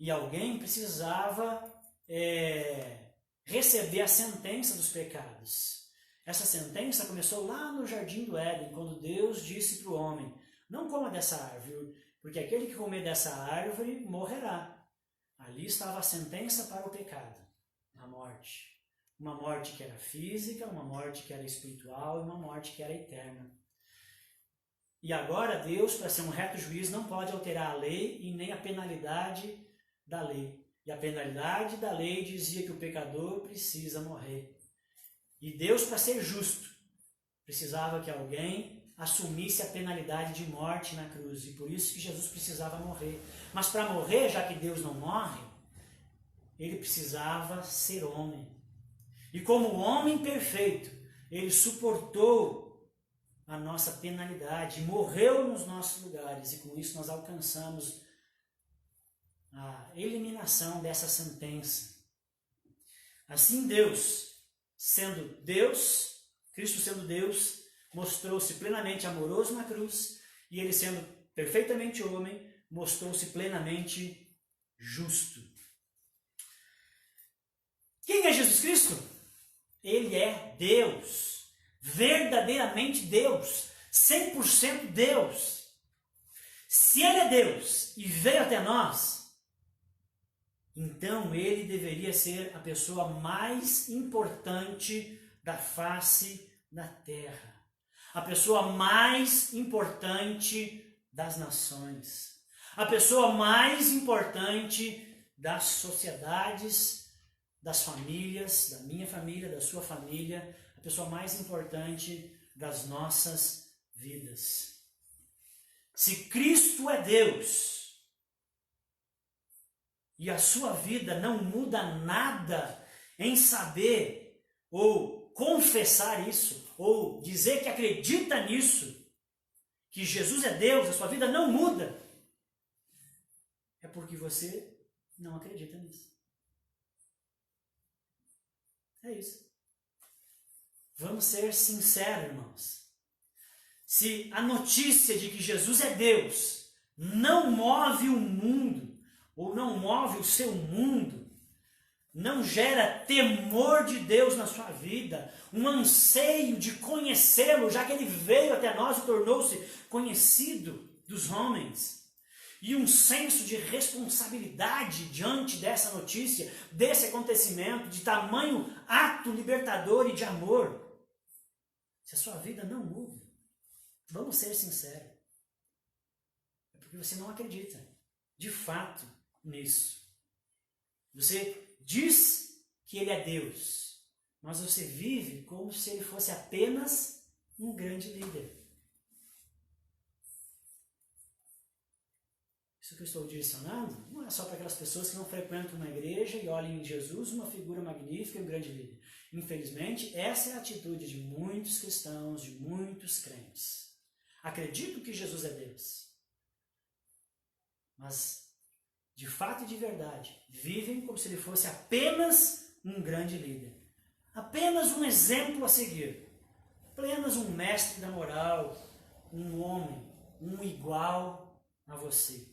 E alguém precisava receber a sentença dos pecados. Essa sentença começou lá no Jardim do Éden, quando Deus disse para o homem: não coma dessa árvore, porque aquele que comer dessa árvore morrerá. Ali estava a sentença para o pecado, a morte. Uma morte que era física, uma morte que era espiritual e uma morte que era eterna. E agora Deus, para ser um reto juiz, não pode alterar a lei e nem a penalidade da lei. E a penalidade da lei dizia que o pecador precisa morrer. E Deus, para ser justo, precisava que alguém assumisse a penalidade de morte na cruz. E por isso que Jesus precisava morrer. Mas para morrer, já que Deus não morre, ele precisava ser homem. E como homem perfeito, ele suportou a nossa penalidade, morreu nos nossos lugares. E com isso nós alcançamos a eliminação dessa sentença. Assim Deus, sendo Deus, Cristo sendo Deus, mostrou-se plenamente amoroso na cruz, e ele sendo perfeitamente homem, mostrou-se plenamente justo. Quem é Jesus Cristo? Ele é Deus, verdadeiramente Deus, 100% Deus. Se ele é Deus e veio até nós, então ele deveria ser a pessoa mais importante da face da terra. A pessoa mais importante das nações. A pessoa mais importante das sociedades, das famílias, da minha família, da sua família. A pessoa mais importante das nossas vidas. Se Cristo é Deus, e a sua vida não muda nada em saber ou confessar isso, ou dizer que acredita nisso, que Jesus é Deus, a sua vida não muda, é porque você não acredita nisso. É isso. Vamos ser sinceros, irmãos. Se a notícia de que Jesus é Deus não move o mundo, ou não move o seu mundo, não gera temor de Deus na sua vida, um anseio de conhecê-lo, já que ele veio até nós e tornou-se conhecido dos homens, e um senso de responsabilidade diante dessa notícia, desse acontecimento, de tamanho ato libertador e de amor, se a sua vida não muda, vamos ser sinceros, é porque você não acredita, de fato, nisso. Você diz que ele é Deus, mas você vive como se ele fosse apenas um grande líder. Isso que eu estou direcionando não é só para aquelas pessoas que não frequentam uma igreja e olham em Jesus uma figura magnífica e um grande líder. Infelizmente, essa é a atitude de muitos cristãos, de muitos crentes. Acredito que Jesus é Deus, mas de fato e de verdade, vivem como se ele fosse apenas um grande líder. Apenas um exemplo a seguir. Apenas um mestre da moral, um homem, um igual a você.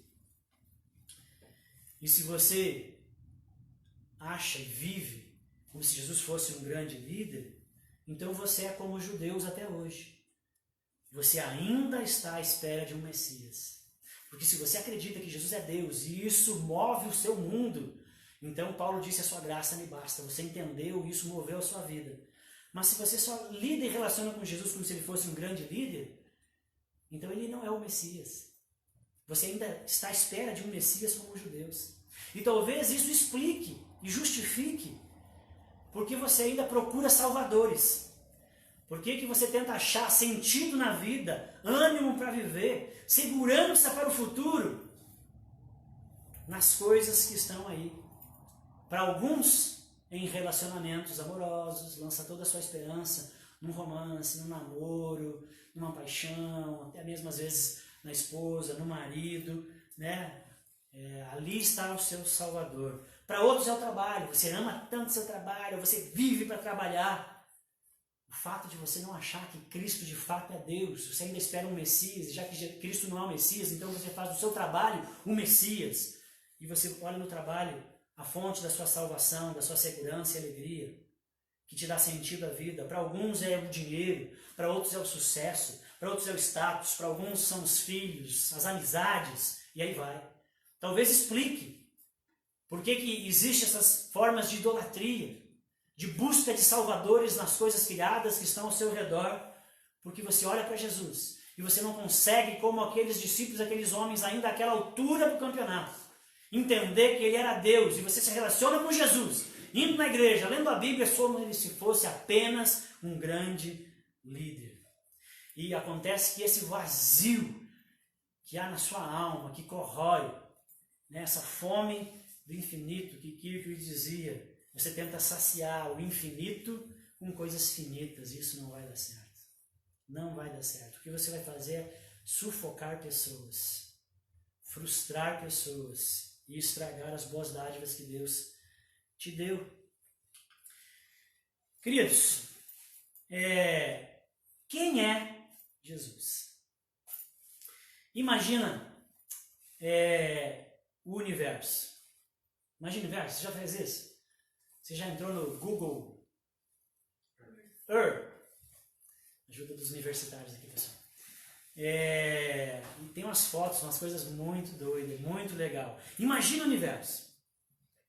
E se você acha e vive como se Jesus fosse um grande líder, então você é como os judeus até hoje. Você ainda está à espera de um Messias. Porque se você acredita que Jesus é Deus e isso move o seu mundo, então Paulo disse: a sua graça me basta. Você entendeu, isso moveu a sua vida. Mas se você só lida e relaciona com Jesus como se ele fosse um grande líder, então ele não é o Messias. Você ainda está à espera de um Messias como os judeus. E talvez isso explique e justifique porque você ainda procura salvadores. Por que você tenta achar sentido na vida, ânimo para viver, segurança para o futuro, nas coisas que estão aí? Para alguns, em relacionamentos amorosos, lança toda a sua esperança num romance, num namoro, numa paixão, até mesmo às vezes na esposa, no marido, né? Ali está o seu Salvador. Para outros é o trabalho, você ama tanto seu trabalho, você vive para trabalhar. O fato de você não achar que Cristo de fato é Deus, você ainda espera um Messias, e já que Cristo não é o Messias, então você faz do seu trabalho um Messias. E você olha no trabalho a fonte da sua salvação, da sua segurança e alegria, que te dá sentido à vida. Para alguns é o dinheiro, para outros é o sucesso, para outros é o status, para alguns são os filhos, as amizades, e aí vai. Talvez explique por que existem essas formas de idolatria, de busca de salvadores nas coisas criadas que estão ao seu redor, porque você olha para Jesus e você não consegue, como aqueles discípulos, aqueles homens ainda àquela altura do campeonato, entender que ele era Deus, e você se relaciona com Jesus, indo na igreja, lendo a Bíblia, como se fosse apenas um grande líder. E acontece que esse vazio que há na sua alma, que corrói, né, essa fome do infinito, que Kierkegaard dizia, você tenta saciar o infinito com coisas finitas, e isso não vai dar certo. Não vai dar certo. O que você vai fazer é sufocar pessoas, frustrar pessoas e estragar as boas dádivas que Deus te deu. Queridos, quem é Jesus? Imagina o universo. Imagina o universo, você já fez isso? Você já entrou no Google Earth? Ajuda dos universitários aqui, pessoal. E tem umas fotos, umas coisas muito doidas, muito legal. Imagina o universo.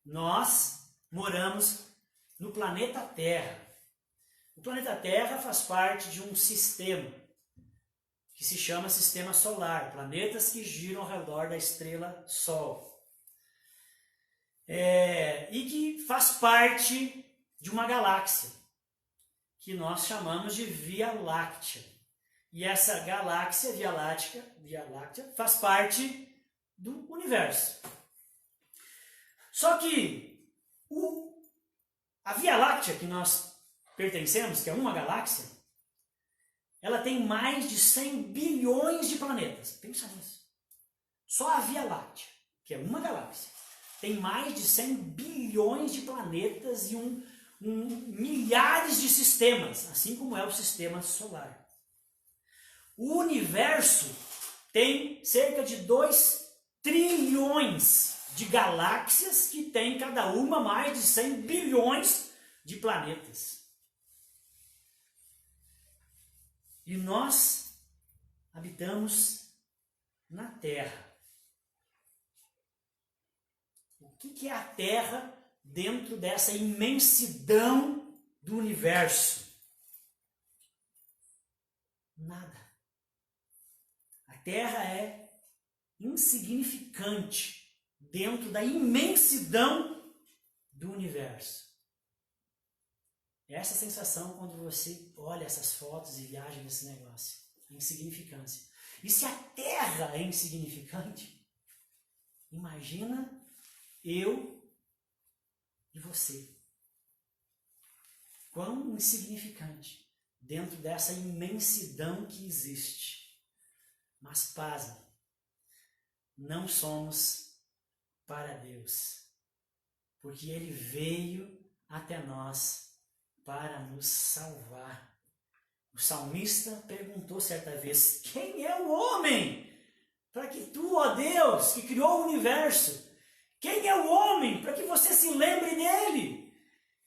Nós moramos no planeta Terra. O planeta Terra faz parte de um sistema que se chama Sistema Solar, planetas que giram ao redor da estrela Sol. E que faz parte de uma galáxia, que nós chamamos de Via Láctea. E essa galáxia, Via Láctea, faz parte do universo. Só que a Via Láctea que nós pertencemos, que é uma galáxia, ela tem mais de 100 bilhões de planetas. Pensa nisso. Só a Via Láctea, que é uma galáxia, tem mais de 100 bilhões de planetas e milhares de sistemas, assim como é o sistema solar. O universo tem cerca de 2 trilhões de galáxias que tem cada uma mais de 100 bilhões de planetas. E nós habitamos na Terra. O que é a Terra dentro dessa imensidão do universo? Nada. A Terra é insignificante dentro da imensidão do universo. É essa sensação quando você olha essas fotos e viaja nesse negócio. Insignificância. E se a Terra é insignificante, imagina eu e você. Quão insignificante dentro dessa imensidão que existe. Mas pasme, não somos para Deus, porque Ele veio até nós para nos salvar. O salmista perguntou certa vez: quem é o homem para que tu, ó Deus, que criou o universo, quem é o homem para que você se lembre dele?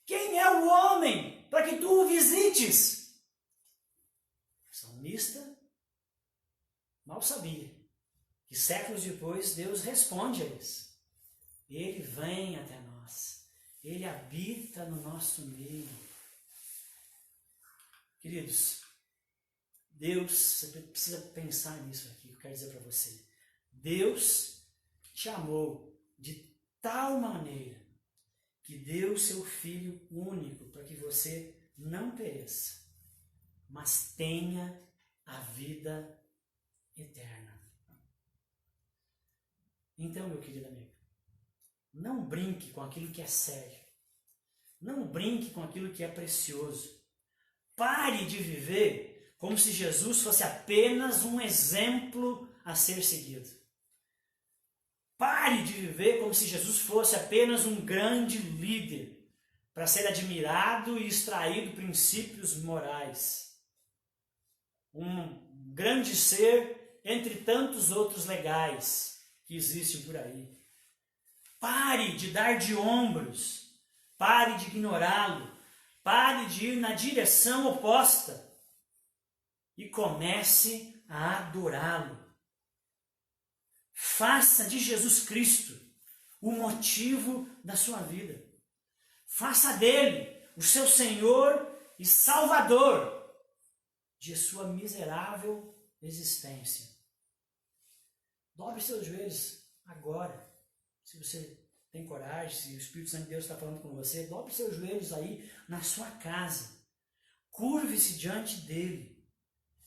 Quem é o homem para que tu o visites? O salmista mal sabia que séculos depois Deus responde a eles. Ele vem até nós. Ele habita no nosso meio. Queridos, Deus, você precisa pensar nisso aqui, eu quero dizer para você. Deus te amou de tal maneira que deu seu Filho único para que você não pereça, mas tenha a vida eterna. Então, meu querido amigo, não brinque com aquilo que é sério. Não brinque com aquilo que é precioso. Pare de viver como se Jesus fosse apenas um exemplo a ser seguido. Pare de viver como se Jesus fosse apenas um grande líder para ser admirado e extraído princípios morais. Um grande ser entre tantos outros legais que existem por aí. Pare de dar de ombros, pare de ignorá-lo, pare de ir na direção oposta e comece a adorá-lo. Faça de Jesus Cristo o motivo da sua vida. Faça dele o seu Senhor e Salvador de sua miserável existência. Dobre seus joelhos agora. Se você tem coragem, se o Espírito Santo de Deus está falando com você, dobre seus joelhos aí na sua casa. Curve-se diante dele.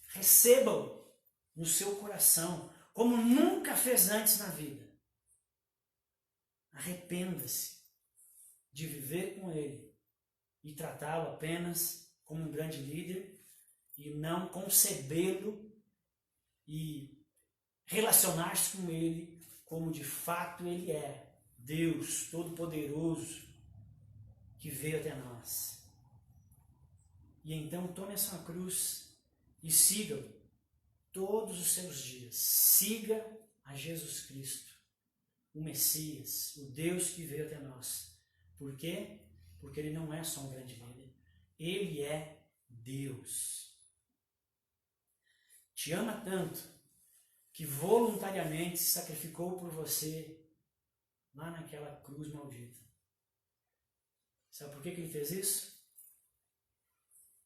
Receba-o no seu coração, como nunca fez antes na vida. Arrependa-se de viver com ele e tratá-lo apenas como um grande líder e não concebê-lo e relacionar-se com ele como de fato ele é, Deus Todo-Poderoso que veio até nós. E então tome a sua cruz e siga-o todos os seus dias. Siga a Jesus Cristo, o Messias, o Deus que veio até nós. Por quê? Porque ele não é só um grande líder, ele é Deus. Te ama tanto que voluntariamente se sacrificou por você lá naquela cruz maldita. Sabe por que ele fez isso?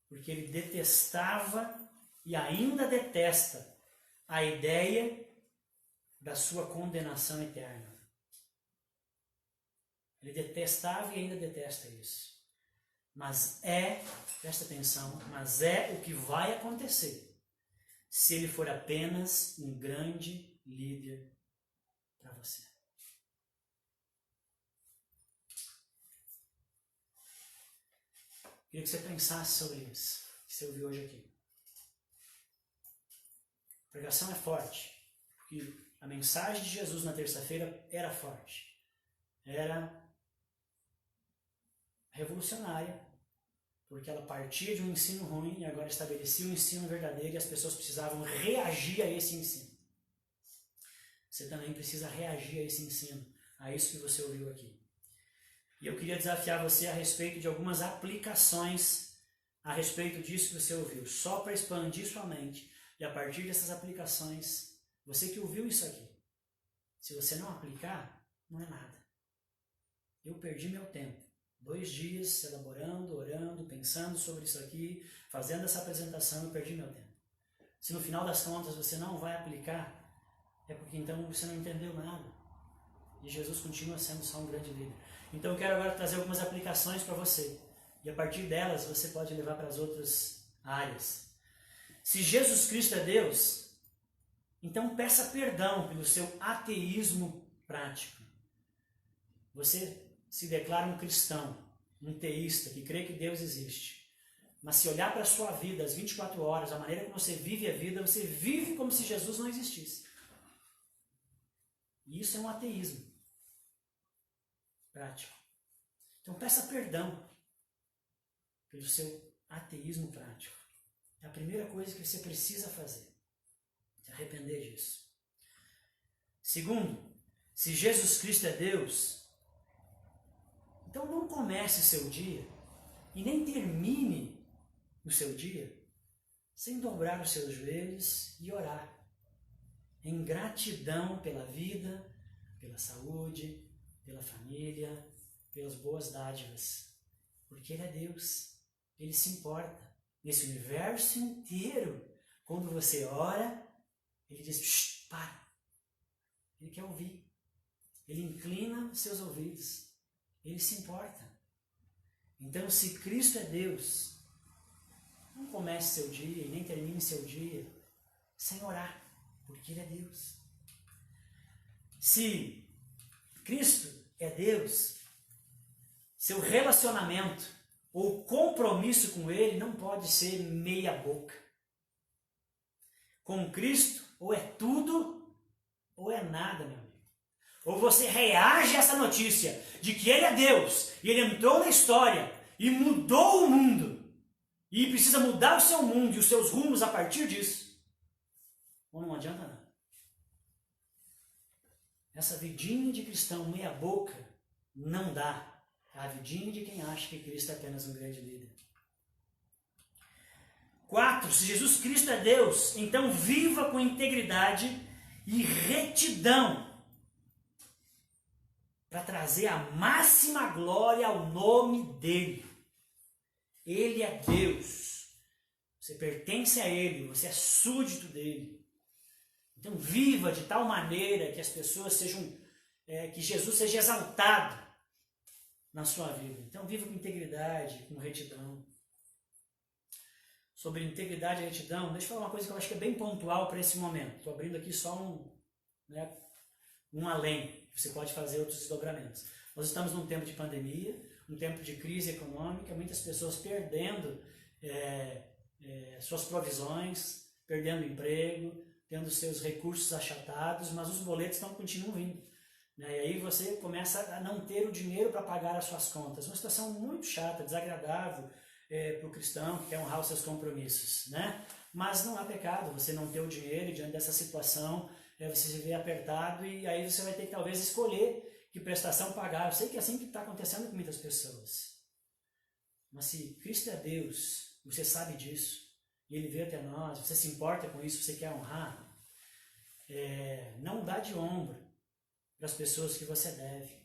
Porque ele detestava e ainda detesta a ideia da sua condenação eterna. Ele detestava e ainda detesta isso. Mas presta atenção, mas é o que vai acontecer se ele for apenas um grande líder para você. Queria que você pensasse sobre isso, que você ouviu hoje aqui. A pregação é forte, porque a mensagem de Jesus na terça-feira era forte. Era revolucionária, porque ela partia de um ensino ruim e agora estabelecia um ensino verdadeiro e as pessoas precisavam reagir a esse ensino. Você também precisa reagir a esse ensino, a isso que você ouviu aqui. E eu queria desafiar você a respeito de algumas aplicações a respeito disso que você ouviu, só para expandir sua mente. E a partir dessas aplicações, você que ouviu isso aqui, se você não aplicar, não é nada. Eu perdi meu tempo. 2 dias elaborando, orando, pensando sobre isso aqui, fazendo essa apresentação, eu perdi meu tempo. Se no final das contas você não vai aplicar, é porque então você não entendeu nada. E Jesus continua sendo só um grande líder. Então eu quero agora trazer algumas aplicações para você. E a partir delas você pode levar para as outras áreas. Se Jesus Cristo é Deus, então peça perdão pelo seu ateísmo prático. Você se declara um cristão, um teísta, que crê que Deus existe. Mas se olhar para a sua vida, as 24 horas, a maneira como você vive a vida, você vive como se Jesus não existisse. E isso é um ateísmo prático. Então peça perdão pelo seu ateísmo prático. É a primeira coisa que você precisa fazer. Se arrepender disso. Segundo, se Jesus Cristo é Deus, então não comece o seu dia e nem termine o seu dia sem dobrar os seus joelhos e orar em gratidão pela vida, pela saúde, pela família, pelas boas dádivas. Porque Ele é Deus, Ele se importa. Nesse universo inteiro, quando você ora, Ele diz, para. Ele quer ouvir. Ele inclina seus ouvidos. Ele se importa. Então, se Cristo é Deus, não comece seu dia e nem termine seu dia sem orar, porque Ele é Deus. Se Cristo é Deus, seu relacionamento ou compromisso com Ele não pode ser meia boca. Com Cristo, ou é tudo, ou é nada, meu amigo. Ou você reage a essa notícia de que Ele é Deus, e Ele entrou na história e mudou o mundo, e precisa mudar o seu mundo e os seus rumos a partir disso, ou não adianta nada. Essa vidinha de cristão meia boca não dá. É a vidinha de quem acha que Cristo é apenas um grande líder. 4. Se Jesus Cristo é Deus, então viva com integridade e retidão para trazer a máxima glória ao nome dele. Ele é Deus. Você pertence a Ele, você é súdito dele. Então viva de tal maneira que as pessoas que Jesus seja exaltado na sua vida. Então viva com integridade, com retidão. Sobre integridade e retidão, deixa eu falar uma coisa que eu acho que é bem pontual para esse momento. Estou abrindo aqui só um além. Você pode fazer outros desdobramentos. Nós estamos num tempo de pandemia, um tempo de crise econômica, muitas pessoas perdendo suas provisões, perdendo emprego, tendo seus recursos achatados, mas os boletos continuam vindo. E aí você começa a não ter o dinheiro para pagar as suas contas. Uma situação muito chata, desagradável para o cristão que quer honrar os seus compromissos. Mas não há pecado você não ter o dinheiro e diante dessa situação você se vê apertado e aí você vai ter que talvez escolher que prestação pagar. Eu sei que é assim que está acontecendo com muitas pessoas. Mas se Cristo é Deus, você sabe disso, e Ele veio até nós, você se importa com isso, você quer honrar, não dá de ombro para as pessoas que você deve.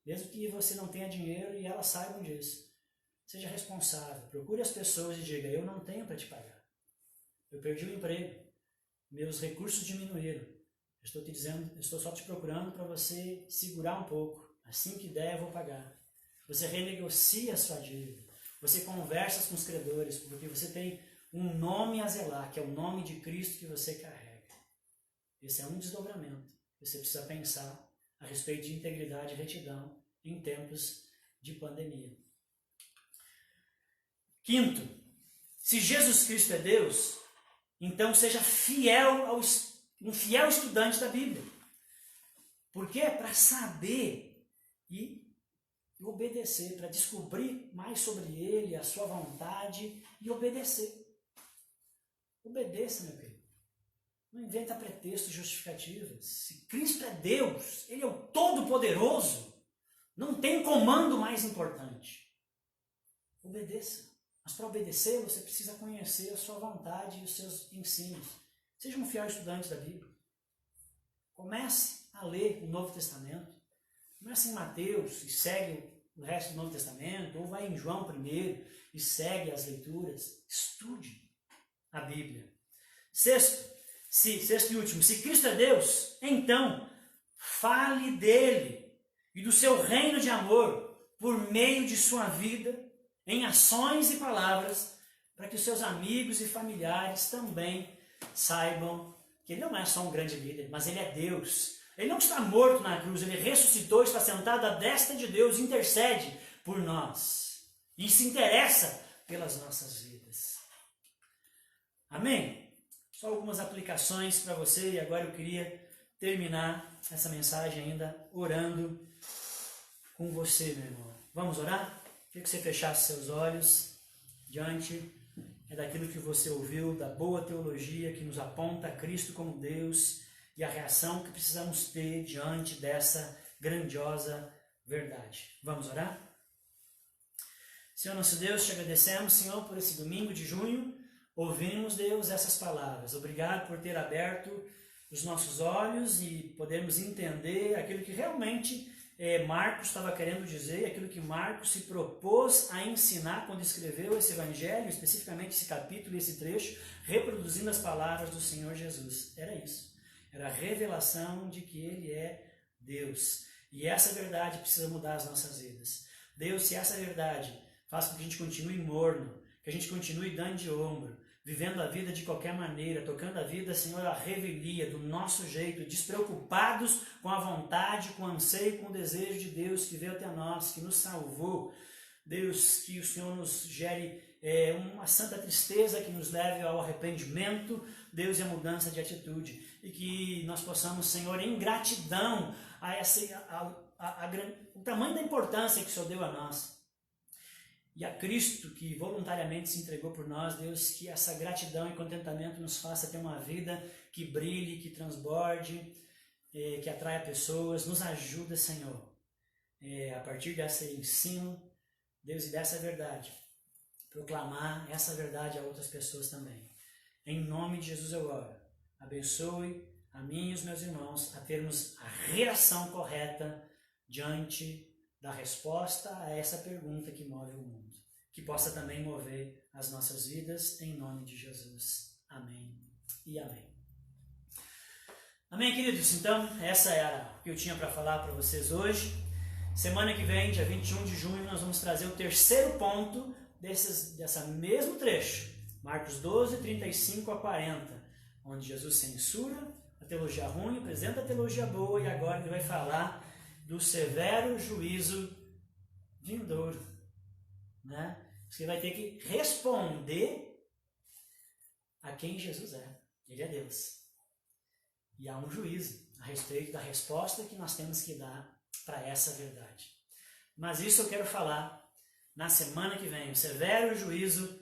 Mesmo que você não tenha dinheiro e elas saibam disso. Seja responsável, procure as pessoas e diga, eu não tenho para te pagar. Eu perdi o emprego, meus recursos diminuíram. Eu estou te dizendo, eu estou só te procurando para você segurar um pouco. Assim que der, eu vou pagar. Você renegocia a sua dívida. Você conversa com os credores, porque você tem um nome a zelar, que é o nome de Cristo que você carrega. Esse é um desdobramento. Você precisa pensar a respeito de integridade e retidão em tempos de pandemia. 5. Se Jesus Cristo é Deus, então seja um fiel estudante da Bíblia. Por quê? Para saber e obedecer, para descobrir mais sobre Ele, a sua vontade e obedecer. Obedeça, meu querido. Não inventa pretextos justificativas. Se Cristo é Deus, Ele é o Todo-Poderoso, não tem comando mais importante. Obedeça. Mas para obedecer, você precisa conhecer a sua vontade e os seus ensinos. Seja um fiel estudante da Bíblia. Comece a ler o Novo Testamento. Comece em Mateus e segue o resto do Novo Testamento, ou vai em João primeiro e segue as leituras. Estude a Bíblia. 6. Sexto e último, se Cristo é Deus, então fale dele e do seu reino de amor por meio de sua vida, em ações e palavras, para que os seus amigos e familiares também saibam que ele não é só um grande líder, mas ele é Deus. Ele não está morto na cruz, ele ressuscitou, está sentado à destra de Deus, intercede por nós e se interessa pelas nossas vidas. Amém? Só algumas aplicações para você e agora eu queria terminar essa mensagem ainda orando com você, meu irmão. Vamos orar? Queria que você fechasse seus olhos diante daquilo que você ouviu, da boa teologia que nos aponta a Cristo como Deus e a reação que precisamos ter diante dessa grandiosa verdade. Vamos orar? Senhor nosso Deus, te agradecemos, Senhor, por esse domingo de junho. Ouvimos, Deus, essas palavras. Obrigado por ter aberto os nossos olhos e podermos entender aquilo que realmente Marcos estava querendo dizer, aquilo que Marcos se propôs a ensinar quando escreveu esse evangelho, especificamente esse capítulo e esse trecho, reproduzindo as palavras do Senhor Jesus. Era isso. Era a revelação de que Ele é Deus. E essa verdade precisa mudar as nossas vidas. Deus, se essa verdade faz com que a gente continue morno, que a gente continue dando de ombro, vivendo a vida de qualquer maneira, tocando a vida, Senhor, à revelia, do nosso jeito, despreocupados com a vontade, com o anseio, com o desejo de Deus que veio até nós, que nos salvou. Deus, que o Senhor nos gere uma santa tristeza que nos leve ao arrependimento, Deus, e a mudança de atitude. E que nós possamos, Senhor, em gratidão o tamanho da importância que o Senhor deu a nós. E a Cristo, que voluntariamente se entregou por nós, Deus, que essa gratidão e contentamento nos faça ter uma vida que brilhe, que transborde, que atraia pessoas. Nos ajuda, Senhor, a partir desse ensino, Deus, e dessa verdade, proclamar essa verdade a outras pessoas também. Em nome de Jesus eu oro. Abençoe a mim e os meus irmãos a termos a reação correta diante da resposta a essa pergunta que move o mundo. Que possa também mover as nossas vidas, em nome de Jesus. Amém e amém. Amém, queridos? Então, essa era o que eu tinha para falar para vocês hoje. Semana que vem, dia 21 de junho, nós vamos trazer o terceiro ponto dessa mesmo trecho. Marcos 12, 35 a 40. Onde Jesus censura a teologia ruim, apresenta a teologia boa, e agora ele vai falar do severo juízo vindouro, né? Você vai ter que responder a quem Jesus é. Ele é Deus. E há um juízo a respeito da resposta que nós temos que dar para essa verdade. Mas isso eu quero falar na semana que vem, o severo juízo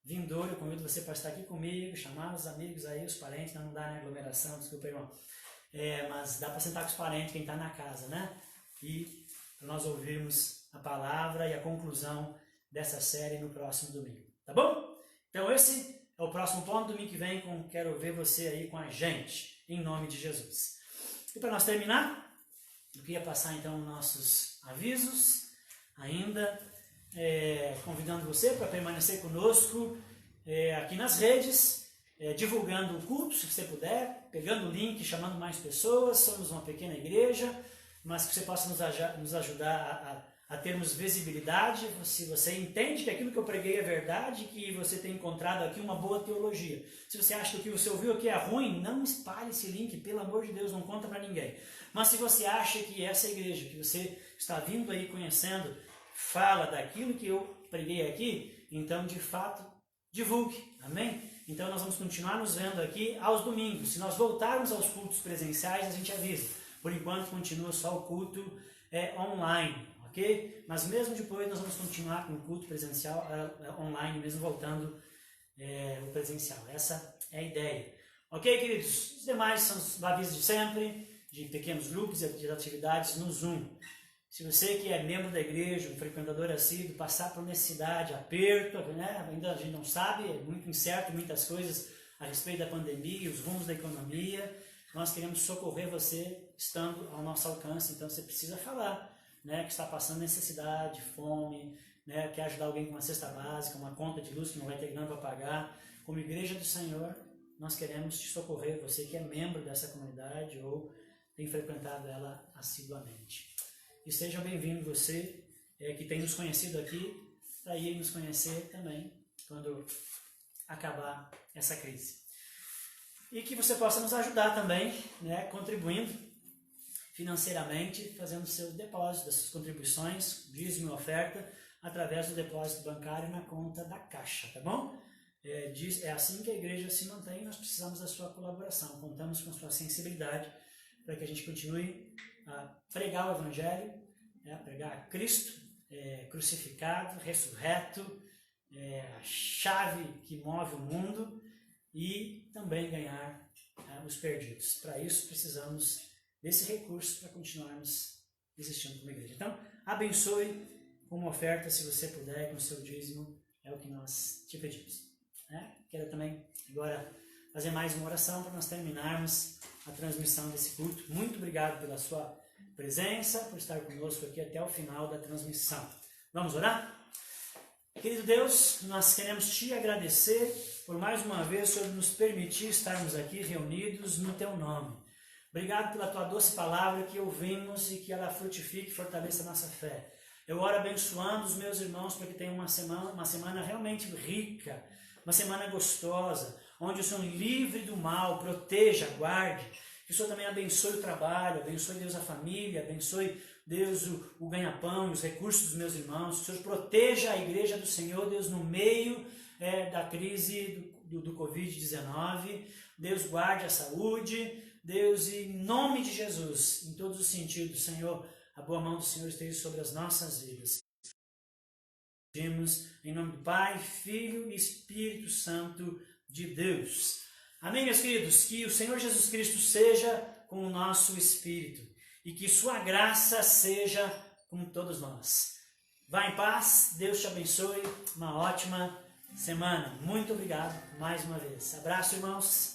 vindouro. Eu convido você para estar aqui comigo, chamar os amigos aí, os parentes, não dá na aglomeração, desculpa, irmão. Mas dá para sentar com os parentes, quem está na casa, né? E para nós ouvirmos a palavra e a conclusão dessa série no próximo domingo, tá bom? Então esse é o próximo ponto. Domingo que vem quero ver você aí com a gente, em nome de Jesus. E para nós terminar, eu queria passar então nossos avisos, ainda convidando você para permanecer conosco aqui nas redes, divulgando o culto, se você puder, pegando o link, chamando mais pessoas. Somos uma pequena igreja, mas que você possa nos ajudar a termos visibilidade. Se você entende que aquilo que eu preguei é verdade, que você tem encontrado aqui uma boa teologia. Se você acha que o que você ouviu aqui é ruim, não espalhe esse link, pelo amor de Deus, não conta para ninguém. Mas se você acha que essa igreja que você está vindo aí conhecendo fala daquilo que eu preguei aqui, então de fato divulgue, amém? Então nós vamos continuar nos vendo aqui aos domingos. Se nós voltarmos aos cultos presenciais, a gente avisa. Por enquanto continua só o culto online, ok? Mas mesmo depois nós vamos continuar com o culto presencial online, mesmo voltando o presencial. Essa é a ideia. Ok, queridos? Os demais são os avisos de sempre, de pequenos grupos e de atividades no Zoom. Se você que é membro da igreja, um frequentador assíduo, passar por necessidade, aperto, né? Ainda a gente não sabe, é muito incerto muitas coisas a respeito da pandemia, os rumos da economia, nós queremos socorrer você estando ao nosso alcance. Então você precisa falar, né, que está passando necessidade, fome, né, quer ajudar alguém com uma cesta básica, uma conta de luz que não vai ter grana para pagar. Como igreja do Senhor, nós queremos te socorrer, você que é membro dessa comunidade ou tem frequentado ela assiduamente. E seja bem-vindo você que tem nos conhecido aqui, para ir nos conhecer também quando acabar essa crise. E que você possa nos ajudar também, né, contribuindo financeiramente, fazendo seus depósitos, das suas contribuições, dízimo e oferta, através do depósito bancário na conta da Caixa, tá bom? É assim que a igreja se mantém. Nós precisamos da sua colaboração, contamos com a sua sensibilidade para que a gente continue a pregar o Evangelho, a pregar a Cristo crucificado, ressurreto, a chave que move o mundo, e também ganhar os perdidos. Para isso precisamos desse recurso para continuarmos existindo como igreja. Então, abençoe com uma oferta, se você puder, com o seu dízimo, é o que nós te pedimos. Quero também agora fazer mais uma oração para nós terminarmos a transmissão desse culto. Muito obrigado pela sua presença, por estar conosco aqui até o final da transmissão. Vamos orar? Querido Deus, nós queremos te agradecer por mais uma vez sobre nos permitir estarmos aqui reunidos no teu nome. Obrigado pela tua doce palavra que ouvimos e que ela frutifique e fortaleça a nossa fé. Eu oro abençoando os meus irmãos para que tenham uma semana realmente rica, uma semana gostosa, onde o Senhor livre do mal, proteja, guarde, Que o Senhor também abençoe o trabalho, abençoe, Deus, a família, abençoe, Deus, o ganha-pão, os recursos dos meus irmãos. Que o Senhor proteja a igreja do Senhor, Deus, no meio da crise do Covid-19. Deus, guarde a saúde. Deus, em nome de Jesus, em todos os sentidos, Senhor, a boa mão do Senhor esteja sobre as nossas vidas. Pedimos em nome do Pai, Filho e Espírito Santo de Deus. Amém, meus queridos? Que o Senhor Jesus Cristo seja com o nosso espírito e que sua graça seja com todos nós. Vá em paz, Deus te abençoe, uma ótima semana. Muito obrigado mais uma vez. Abraço, irmãos.